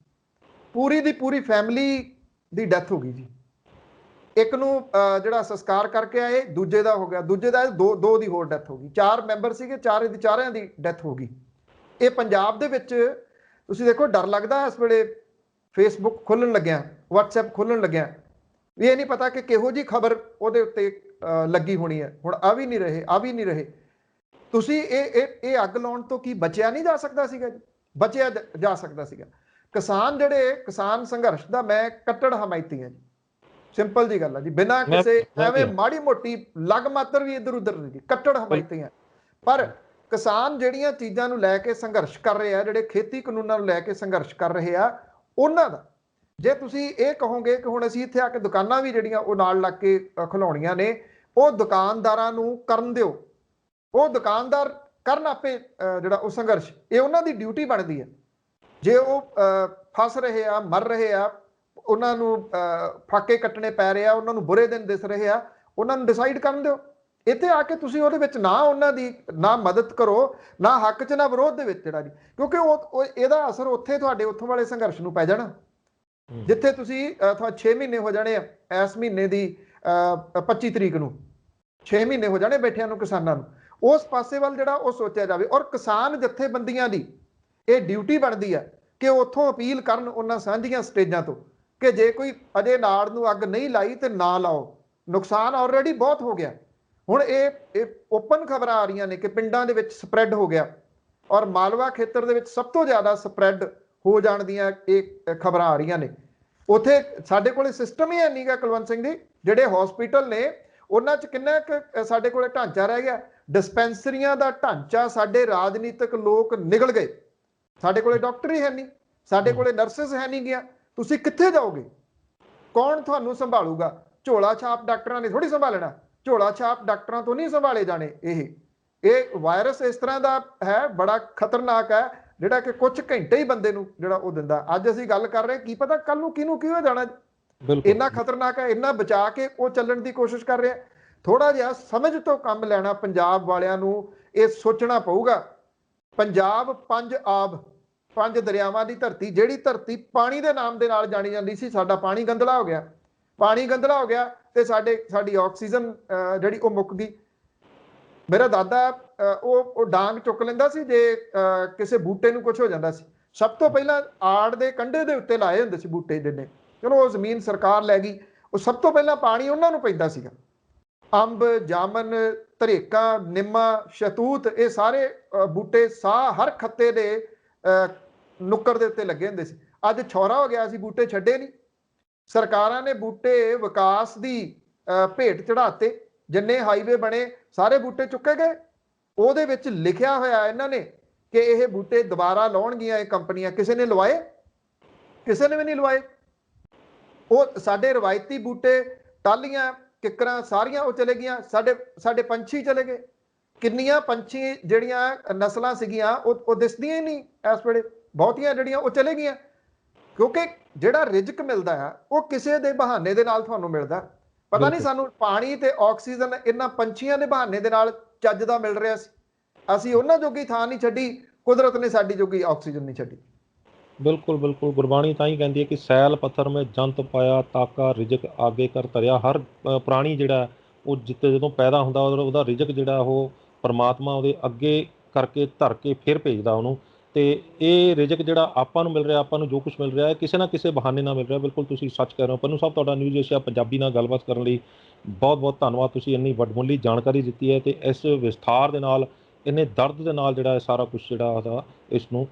ਪੂਰੀ ਦੀ ਪੂਰੀ ਫੈਮਿਲੀ ਦੀ ਡੈਥ ਹੋ ਗਈ ਜੀ। ਇੱਕ ਨੂੰ ਜਿਹੜਾ ਸੰਸਕਾਰ ਕਰਕੇ ਆਏ, ਦੂਜੇ ਦਾ ਹੋ ਗਿਆ, ਦੂਜੇ ਦਾ ਦੋ ਦੀ ਹੋਰ ਡੈਥ ਹੋ ਗਈ। 4 ਮੈਂਬਰ ਸੀਗੇ, ਚਾਰਿਆਂ ਦੀ ਡੈਥ ਹੋ ਗਈ। ਇਹ ਪੰਜਾਬ ਦੇ ਵਿੱਚ ਤੁਸੀਂ ਦੇਖੋ, ਡਰ ਲੱਗਦਾ ਇਸ ਵੇਲੇ ਫੇਸਬੁੱਕ ਖੋਲ੍ਹਣ ਲੱਗਿਆ, ਵਟਸਐਪ ਖੋਲ੍ਹਣ ਲੱਗਿਆ, ਵੀ ਇਹ ਨਹੀਂ ਪਤਾ ਕਿ ਕਿਹੋ ਜਿਹੀ ਖਬਰ ਉਹਦੇ ਉੱਤੇ ਲੱਗੀ ਹੋਣੀ ਹੈ। ਹੁਣ ਆ ਵੀ ਨਹੀਂ ਰਹੇ। ਤੁਸੀਂ ਇਹ ਅੱਗ ਲਾਉਣ ਤੋਂ ਕੀ ਬਚਿਆ ਨਹੀਂ ਜਾ ਸਕਦਾ ਸੀਗਾ ਜੀ? ਬਚਿਆ ਜਾ ਸਕਦਾ ਸੀਗਾ। ਕਿਸਾਨ ਸੰਘਰਸ਼ ਦਾ ਮੈਂ ਕੱਟੜ ਹਮਾਇਤੀ ਹਾਂ ਜੀ, ਸਿੰਪਲ ਜੀ ਗੱਲ ਆ ਜੀ, ਬਿਨਾਂ ਕਿਸੇ ਐਵੇਂ ਮਾੜੀ ਮੋਟੀ ਲੱਗ ਮਾਤਰ ਵੀ ਇੱਧਰ ਉੱਧਰ ਨਹੀਂ, ਕੱਟੜ ਹਮਾਇਤੀ ਹਾਂ। ਪਰ ਕਿਸਾਨ ਜਿਹੜੀਆਂ ਚੀਜ਼ਾਂ ਨੂੰ ਲੈ ਕੇ ਸੰਘਰਸ਼ ਕਰ ਰਹੇ ਆ, ਜਿਹੜੇ ਖੇਤੀ ਕਾਨੂੰਨਾਂ ਨੂੰ ਲੈ ਕੇ ਸੰਘਰਸ਼ ਕਰ ਰਹੇ ਆ, ਉਹਨਾਂ ਦਾ ਜੇ ਤੁਸੀਂ ਇਹ ਕਹੋਗੇ ਕਿ ਹੁਣ ਅਸੀਂ ਇੱਥੇ ਆ ਕੇ ਦੁਕਾਨਾਂ ਵੀ ਜਿਹੜੀਆਂ ਉਹ ਨਾਲ ਲੱਗ ਕੇ ਖਿਲਾਉਣੀਆਂ ਨੇ, ਉਹ ਦੁਕਾਨਦਾਰਾਂ ਨੂੰ ਕਰਨ ਦਿਓ, ਉਹ ਦੁਕਾਨਦਾਰ ਕਰਨ ਆਪੇ ਜਿਹੜਾ ਉਹ ਸੰਘਰਸ਼, ਇਹ ਉਹਨਾਂ ਦੀ ਡਿਊਟੀ ਬਣਦੀ ਹੈ। ਜੇ ਉਹ ਫਸ ਰਹੇ ਆ, ਮਰ ਰਹੇ ਆ, ਉਹਨਾਂ ਨੂੰ ਫਾਕੇ ਕੱਟਣੇ ਪੈ ਰਹੇ ਆ, ਉਹਨਾਂ ਨੂੰ ਬੁਰੇ ਦਿਨ ਦਿਸ ਰਹੇ ਆ, ਉਹਨਾਂ ਨੂੰ ਡਿਸਾਈਡ ਕਰਨ ਦਿਓ। ਇੱਥੇ ਆ ਕੇ ਤੁਸੀਂ ਉਹਦੇ ਵਿੱਚ ਨਾ ਉਹਨਾਂ ਦੀ ਨਾ ਮਦਦ ਕਰੋ, ਨਾ ਹੱਕ 'ਚ ਨਾ ਵਿਰੋਧ ਦੇ ਵਿੱਚ ਜਿਹੜਾ ਜੀ, ਕਿਉਂਕਿ ਉਹ ਇਹਦਾ ਅਸਰ ਉੱਥੇ ਤੁਹਾਡੇ ਉੱਥੋਂ ਵਾਲੇ ਸੰਘਰਸ਼ ਨੂੰ ਪੈ ਜਾਣਾ, ਜਿੱਥੇ ਤੁਸੀਂ 6 ਮਹੀਨੇ ਹੋ ਜਾਣੇ ਆ ਇਸ ਮਹੀਨੇ ਦੀ 25 ਤਰੀਕ ਨੂੰ, 6 ਮਹੀਨੇ ਹੋ ਜਾਣੇ ਬੈਠਿਆਂ ਨੂੰ ਕਿਸਾਨਾਂ ਨੂੰ। ਉਸ ਪਾਸੇ ਵੱਲ ਜਿਹੜਾ ਉਹ ਸੋਚਿਆ ਜਾਵੇ, ਔਰ ਕਿਸਾਨ ਜਥੇਬੰਦੀਆਂ ਦੀ ਇਹ ਡਿਊਟੀ ਬਣਦੀ ਹੈ ਕਿ ਉੱਥੋਂ ਅਪੀਲ ਕਰਨ ਉਹਨਾਂ ਸਾਂਝੀਆਂ ਸਟੇਜਾਂ ਤੋਂ ਕਿ ਜੇ ਕੋਈ ਅਜੇ ਨਾੜ ਨੂੰ ਅੱਗ ਨਹੀਂ ਲਾਈ ਤੇ ਨਾ ਲਾਓ, ਨੁਕਸਾਨ ਆਲਰੇਡੀ ਬਹੁਤ ਹੋ ਗਿਆ। ਹੁਣ ਇਹ ਓਪਨ ਖਬਰਾਂ ਆ ਰਹੀਆਂ ਨੇ ਕਿ ਪਿੰਡਾਂ ਦੇ ਵਿੱਚ ਸਪਰੈਡ ਹੋ ਗਿਆ, ਔਰ ਮਾਲਵਾ ਖੇਤਰ ਦੇ ਵਿੱਚ ਸਭ ਤੋਂ ਜ਼ਿਆਦਾ ਸਪਰੈਡ ਹੋ ਜਾਣ ਦੀਆਂ ਇਹ ਖਬਰਾਂ ਆ ਰਹੀਆਂ ਨੇ। ਉੱਥੇ ਸਾਡੇ ਕੋਲੇ ਸਿਸਟਮ ਹੀ ਹੈ ਨਹੀਂ ਗਾ ਕੁਲਵੰਤ ਸਿੰਘ ਜੀ। ਜਿਹੜੇ ਹਸਪੀਟਲ ਨੇ ਉਹਨਾਂ 'ਚ ਕਿੰਨਾ ਕੁ ਸਾਡੇ ਕੋਲੇ ਢਾਂਚਾ ਰਹਿ ਗਿਆ, ਡਿਸਪੈਂਸਰੀਆਂ ਦਾ ਢਾਂਚਾ ਸਾਡੇ ਰਾਜਨੀਤਿਕ ਲੋਕ ਨਿਗਲ ਗਏ। ਸਾਡੇ ਕੋਲੇ ਡਾਕਟਰ ਹੀ ਹੈ ਨਹੀਂ, ਸਾਡੇ ਕੋਲੇ ਨਰਸਿਸ ਹੈ ਨਹੀਂ ਗਿਆ। ਤੁਸੀਂ ਕਿੱਥੇ ਜਾਓਗੇ? ਕੌਣ ਤੁਹਾਨੂੰ ਸੰਭਾਲੂਗਾ? ਝੋਲਾ ਛਾਪ ਡਾਕਟਰਾਂ ਨੇ ਥੋੜੀ ਸੰਭਾਲਣਾ, ਝੋਲਾ ਛਾਪ ਡਾਕਟਰਾਂ ਤੋਂ ਨਹੀਂ ਸੰਭਾਲੇ ਜਾਣੇ। ਇਹ ਵਾਇਰਸ ਇਸ ਤਰ੍ਹਾਂ ਦਾ ਹੈ, ਬੜਾ ਖਤਰਨਾਕ ਹੈ, ਜਿਹੜਾ ਕਿ ਕੁਝ ਘੰਟੇ ਹੀ ਬੰਦੇ ਨੂੰ ਜਿਹੜਾ ਉਹ ਦਿੰਦਾ। ਅੱਜ ਅਸੀਂ ਗੱਲ ਕਰ ਰਹੇ, ਕੀ ਪਤਾ ਕੱਲ ਨੂੰ ਕਿਹਨੂੰ ਕੀ ਹੋ ਜਾਣਾ। ਇੰਨਾ ਖਤਰਨਾਕ ਹੈ, ਇੰਨਾ ਬਚਾ ਕੇ ਉਹ ਚੱਲਣ ਦੀ ਕੋਸ਼ਿਸ਼ ਕਰ ਰਿਹਾ। ਥੋੜਾ ਜਿਹਾ ਸਮਝ ਤੋਂ ਕੰਮ ਲੈਣਾ ਪੰਜਾਬ ਵਾਲਿਆਂ ਨੂੰ, ਇਹ ਸੋਚਣਾ ਪਊਗਾ। ਪੰਜਾਬ 5 ਦਰਿਆਵਾਂ ਦੀ ਧਰਤੀ, ਜਿਹੜੀ ਧਰਤੀ ਪਾਣੀ ਦੇ ਨਾਮ ਦੇ ਨਾਲ ਜਾਣੀ ਜਾਂਦੀ ਸੀ, ਸਾਡਾ ਪਾਣੀ ਗੰਦਲਾ ਹੋ ਗਿਆ, ਪਾਣੀ ਗੰਦਲਾ ਹੋ ਗਿਆ ਤੇ ਸਾਡੀ ਆਕਸੀਜਨ ਜਿਹੜੀ ਉਹ ਮੁੱਕ ਗਈ। ਮੇਰਾ ਦਾਦਾ ਉਹ ਡਾਂਗ ਚੁੱਕ ਲੈਂਦਾ ਸੀ ਜੇ ਕਿਸੇ ਬੂਟੇ ਨੂੰ ਕੁਝ ਹੋ ਜਾਂਦਾ ਸੀ। ਸਭ ਤੋਂ ਪਹਿਲਾਂ ਆੜ ਦੇ ਕੰਢੇ ਦੇ ਉੱਤੇ ਲਾਏ ਹੁੰਦੇ ਸੀ ਬੂਟੇ ਜਿੰਨੇ, ਚਲੋ ਉਹ ਜ਼ਮੀਨ ਸਰਕਾਰ ਲੈ ਗਈ, ਉਹ ਸਭ ਤੋਂ ਪਹਿਲਾਂ ਪਾਣੀ ਉਹਨਾਂ ਨੂੰ ਪੈਂਦਾ ਸੀਗਾ। ਅੰਬ, ਜਾਮਨ, ਧਰੇਕਾ, ਨਿੰਮਾ, ਸ਼ਤੂਤ, ਇਹ ਸਾਰੇ ਬੂਟੇ ਹਰ ਖੱਤੇ ਦੇ ਨੁੱਕਰ ਦੇ ਉੱਤੇ ਲੱਗੇ ਹੁੰਦੇ ਸੀ। ਅੱਜ ਛੋਰਾ ਹੋ ਗਿਆ, ਅਸੀਂ ਬੂਟੇ ਛੱਡੇ ਨਹੀਂ। ਸਰਕਾਰਾਂ ਨੇ ਬੂਟੇ ਵਿਕਾਸ ਦੀ ਭੇਟ ਚੜਾਤੇ, ਜਿੰਨੇ ਹਾਈਵੇ ਬਣੇ ਸਾਰੇ ਬੂਟੇ ਚੁੱਕੇ ਗਏ। ਉਹਦੇ ਵਿੱਚ ਲਿਖਿਆ ਹੋਇਆ ਇਹਨਾਂ ਨੇ ਕਿ ਇਹ ਬੂਟੇ ਦੁਬਾਰਾ ਲਾਉਣਗੀਆਂ ਇਹ ਕੰਪਨੀਆਂ। ਕਿਸੇ ਨੇ ਲਵਾਏ? ਕਿਸੇ ਨੇ ਵੀ ਨਹੀਂ ਲਵਾਏ। ਉਹ ਸਾਡੇ ਰਵਾਇਤੀ ਬੂਟੇ, ਟਾਹਲੀਆਂ, ਕਿੱਕਰਾਂ ਸਾਰੀਆਂ ਉਹ ਚਲੇ ਗਈਆਂ। ਸਾਡੇ ਪੰਛੀ ਚਲੇ ਗਏ। ਕਿੰਨੀਆਂ ਪੰਛੀ ਜਿਹੜੀਆਂ ਨਸਲਾਂ ਸੀਗੀਆਂ ਉਹ ਦਿਸਦੀਆਂ ਹੀ ਨਹੀਂ ਇਸ ਵੇਲੇ, ਬਹੁਤੀਆਂ ਜਿਹੜੀਆਂ ਉਹ ਚਲੇ ਗਈਆਂ। ਕਿਉਂਕਿ ਜਿਹੜਾ ਰਿਜ਼ਕ ਮਿਲਦਾ ਆ ਉਹ ਕਿਸੇ ਦੇ ਬਹਾਨੇ ਦੇ ਨਾਲ ਤੁਹਾਨੂੰ ਮਿਲਦਾ। ਪਤਾ ਨਹੀਂ ਸਾਨੂੰ ਪਾਣੀ ਤੇ ਆਕਸੀਜਨ ਇਹਨਾਂ ਪੰਛੀਆਂ ਦੇ ਬਹਾਨੇ ਦੇ ਨਾਲ ਚੱਜ ਦਾ ਮਿਲ ਰਿਹਾ ਸੀ, ਅਸੀਂ ਉਹਨਾਂ ਜੋਗੀ ਥਾਂ ਨਹੀਂ ਛੱਡੀ, ਕੁਦਰਤ ਨੇ ਸਾਡੀ ਜੋਗੀ ਆਕਸੀਜਨ ਨਹੀਂ ਛੱਡੀ। ਬਿਲਕੁਲ ਬਿਲਕੁਲ, ਗੁਰਬਾਣੀ ਤਾਂ ਹੀ ਕਹਿੰਦੀ ਹੈ ਕਿ ਸੈਲ ਪੱਥਰ ਮੈਂ ਜੰਤ ਪਾਇਆ ਤਾਕਾ ਰਿਜਕ ਆਗੇ ਕਰ ਧਰਿਆ। ਹਰ ਪ੍ਰਾਣੀ ਜਿਹੜਾ ਉਹ ਜਿੱਤੇ ਜਦੋਂ ਪੈਦਾ ਹੁੰਦਾ ਉਹਦਾ ਰਿਜਕ ਜਿਹੜਾ ਉਹ ਪਰਮਾਤਮਾ ਉਹਦੇ ਅੱਗੇ ਕਰਕੇ ਧਰ ਕੇ ਫਿਰ ਭੇਜਦਾ ਉਹਨੂੰ। ਤੇ ਇਹ ਰਿਜਕ ਜਿਹੜਾ ਆਪਾਂ ਨੂੰ ਮਿਲ ਰਿਹਾ, ਆਪਾਂ ਨੂੰ ਜੋ ਕੁਝ ਮਿਲ ਰਿਹਾ ਹੈ ਕਿਸੇ ਨਾ ਕਿਸੇ ਬਹਾਨੇ ਨਾਲ ਮਿਲ ਰਿਹਾ। ਬਿਲਕੁਲ ਤੁਸੀਂ ਸੱਚ ਕਹਿ ਰਹੇ ਹੋ। ਪੰਨੂ ਸਾਹਿਬ, ਤੁਹਾਡਾ ਨਿਊਜ਼ ਏਸ਼ੀਆ ਪੰਜਾਬੀ ਨਾਲ ਗੱਲਬਾਤ ਕਰਨ ਲਈ ਬਹੁਤ ਬਹੁਤ ਧੰਨਵਾਦ। ਤੁਸੀਂ ਇੰਨੀ ਵੱਡਮੁੱਲੀ ਜਾਣਕਾਰੀ ਦਿੱਤੀ ਹੈ ਤੇ ਇਸ ਵਿਸਥਾਰ ਦੇ ਨਾਲ ਇੰਨੇ ਦਰਦ ਦੇ ਨਾਲ ਜਿਹੜਾ ਸਾਰਾ ਕੁਝ ਜਿਹੜਾ ਉਹਦਾ ਇਸ ਨੂੰ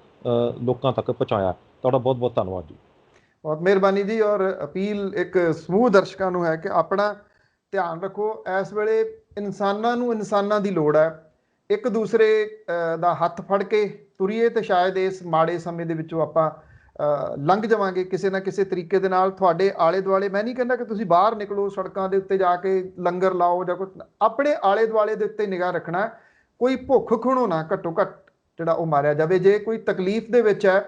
ਲੋਕਾਂ ਤੱਕ ਪਹੁੰਚਾਇਆ। ਤੁਹਾਡਾ ਬਹੁਤ ਬਹੁਤ ਧੰਨਵਾਦ ਜੀ। ਬਹੁਤ ਮਿਹਰਬਾਨੀ ਜੀ। ਔਰ ਅਪੀਲ ਇੱਕ ਸਮੂਹ ਦਰਸ਼ਕਾਂ ਨੂੰ ਹੈ ਕਿ ਆਪਣਾ ਧਿਆਨ ਰੱਖੋ। ਇਸ ਵੇਲੇ ਇਨਸਾਨਾਂ ਨੂੰ ਇਨਸਾਨਾਂ ਦੀ ਲੋੜ ਹੈ। ਇੱਕ ਦੂਸਰੇ ਦਾ ਹੱਥ ਫੜ ਕੇ ਤੁਰੀਏ ਤੇ ਸ਼ਾਇਦ ਇਸ ਮਾੜੇ ਸਮੇਂ ਦੇ ਵਿੱਚੋਂ ਆਪਾਂ ਲੰਘ ਜਾਵਾਂਗੇ ਕਿਸੇ ਨਾ ਕਿਸੇ ਤਰੀਕੇ ਦੇ ਨਾਲ। ਤੁਹਾਡੇ ਆਲੇ ਦੁਆਲੇ, ਮੈਂ ਨਹੀਂ ਕਹਿੰਦਾ ਕਿ ਤੁਸੀਂ ਬਾਹਰ ਨਿਕਲੋ ਸੜਕਾਂ ਦੇ ਉੱਤੇ ਜਾ ਕੇ ਲੰਗਰ ਲਾਓ ਜਾਂ ਕੁਝ, ਆਪਣੇ ਆਲੇ ਦੁਆਲੇ ਦੇ ਉੱਤੇ ਨਿਗਾਹ ਰੱਖਣਾ। ਕੋਈ ਭੁੱਖ ਖੁਣੋ ਨਾ ਘੱਟੋ ਘੱਟ ਜਿਹੜਾ ਉਹ ਮਾਰਿਆ ਜਾਵੇ। ਜੇ ਕੋਈ ਤਕਲੀਫ ਦੇ ਵਿੱਚ ਹੈ,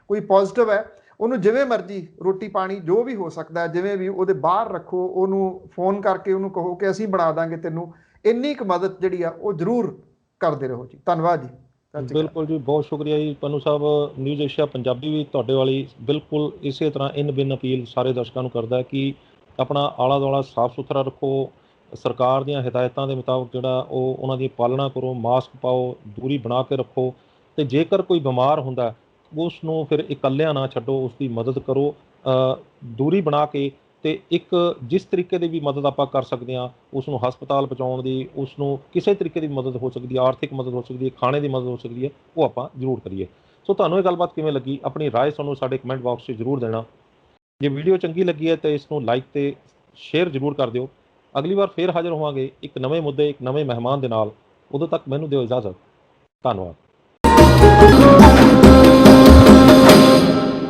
ਕੋਈ ਪੋਜ਼ਿਟਿਵ ਹੈ, ਉਹਨੂੰ ਜਿਵੇਂ ਮਰਜ਼ੀ ਰੋਟੀ ਪਾਣੀ ਜੋ ਵੀ ਹੋ ਸਕਦਾ ਜਿਵੇਂ ਵੀ ਉਹਦੇ ਬਾਹਰ ਰੱਖੋ। ਉਹਨੂੰ ਫੋਨ ਕਰਕੇ ਉਹਨੂੰ ਕਹੋ ਕਿ ਅਸੀਂ ਬਣਾ ਦਾਂਗੇ ਤੈਨੂੰ। ਇੰਨੀ ਕੁ ਮਦਦ ਜਿਹੜੀ ਆ ਉਹ ਜ਼ਰੂਰ ਕਰਦੇ ਰਹੋ ਜੀ। ਧੰਨਵਾਦ ਜੀ। ਬਿਲਕੁਲ ਜੀ, ਬਹੁਤ ਸ਼ੁਕਰੀਆ ਜੀ ਪੰਨੂ ਸਾਹਿਬ। ਨਿਊਜ਼ ਏਸ਼ੀਆ ਪੰਜਾਬੀ ਵੀ ਤੁਹਾਡੇ ਵਾਲੀ ਬਿਲਕੁਲ ਇਸੇ ਤਰ੍ਹਾਂ ਇਨ ਬਿਨ ਅਪੀਲ ਸਾਰੇ ਦਰਸ਼ਕਾਂ ਨੂੰ ਕਰਦਾ ਹੈ ਕਿ ਆਪਣਾ ਆਲਾ ਦੁਆਲਾ ਸਾਫ਼ ਸੁਥਰਾ ਰੱਖੋ। ਸਰਕਾਰ ਦੀਆਂ ਹਦਾਇਤਾਂ ਦੇ ਮੁਤਾਬਕ ਜਿਹੜਾ ਉਹ ਉਹਨਾਂ ਦੀ ਪਾਲਣਾ ਕਰੋ। ਮਾਸਕ ਪਾਓ, ਦੂਰੀ ਬਣਾ ਕੇ ਰੱਖੋ। ਅਤੇ ਜੇਕਰ ਕੋਈ ਬਿਮਾਰ ਹੁੰਦਾ ਉਸ ਨੂੰ ਫਿਰ ਇਕੱਲਿਆਂ ਨਾ ਛੱਡੋ, ਉਸ ਦੀ ਮਦਦ ਕਰੋ ਦੂਰੀ ਬਣਾ ਕੇ। ਅਤੇ ਇੱਕ ਜਿਸ ਤਰੀਕੇ ਦੀ ਵੀ ਮਦਦ ਆਪਾਂ ਕਰ ਸਕਦੇ ਹਾਂ, ਉਸ ਨੂੰ ਹਸਪਤਾਲ ਪਹੁੰਚਾਉਣ ਦੀ, ਉਸ ਨੂੰ ਕਿਸੇ ਤਰੀਕੇ ਦੀ ਮਦਦ ਹੋ ਸਕਦੀ ਹੈ, ਆਰਥਿਕ ਮਦਦ ਹੋ ਸਕਦੀ ਹੈ, ਖਾਣੇ ਦੀ ਮਦਦ ਹੋ ਸਕਦੀ ਹੈ, ਉਹ ਆਪਾਂ ਜ਼ਰੂਰ ਕਰੀਏ। ਸੋ ਤੁਹਾਨੂੰ ਇਹ ਗੱਲਬਾਤ ਕਿਵੇਂ ਲੱਗੀ? ਆਪਣੀ ਰਾਏ ਸਾਨੂੰ ਸਾਡੇ ਕਮੈਂਟ ਬਾਕਸ 'ਚ ਜ਼ਰੂਰ ਦੇਣਾ। ਜੇ ਵੀਡੀਓ ਚੰਗੀ ਲੱਗੀ ਹੈ ਤਾਂ ਇਸ ਨੂੰ ਲਾਈਕ ਅਤੇ ਸ਼ੇਅਰ ਜ਼ਰੂਰ ਕਰ ਦਿਓ। ਅਗਲੀ ਵਾਰ ਫਿਰ ਹਾਜ਼ਰ ਹੋਵਾਂਗੇ ਇੱਕ ਨਵੇਂ ਮੁੱਦੇ, ਇੱਕ ਨਵੇਂ ਮਹਿਮਾਨ ਦੇ ਨਾਲ। ਉਦੋਂ ਤੱਕ ਮੈਨੂੰ ਦਿਓ ਇਜਾਜ਼ਤ। ਧੰਨਵਾਦ।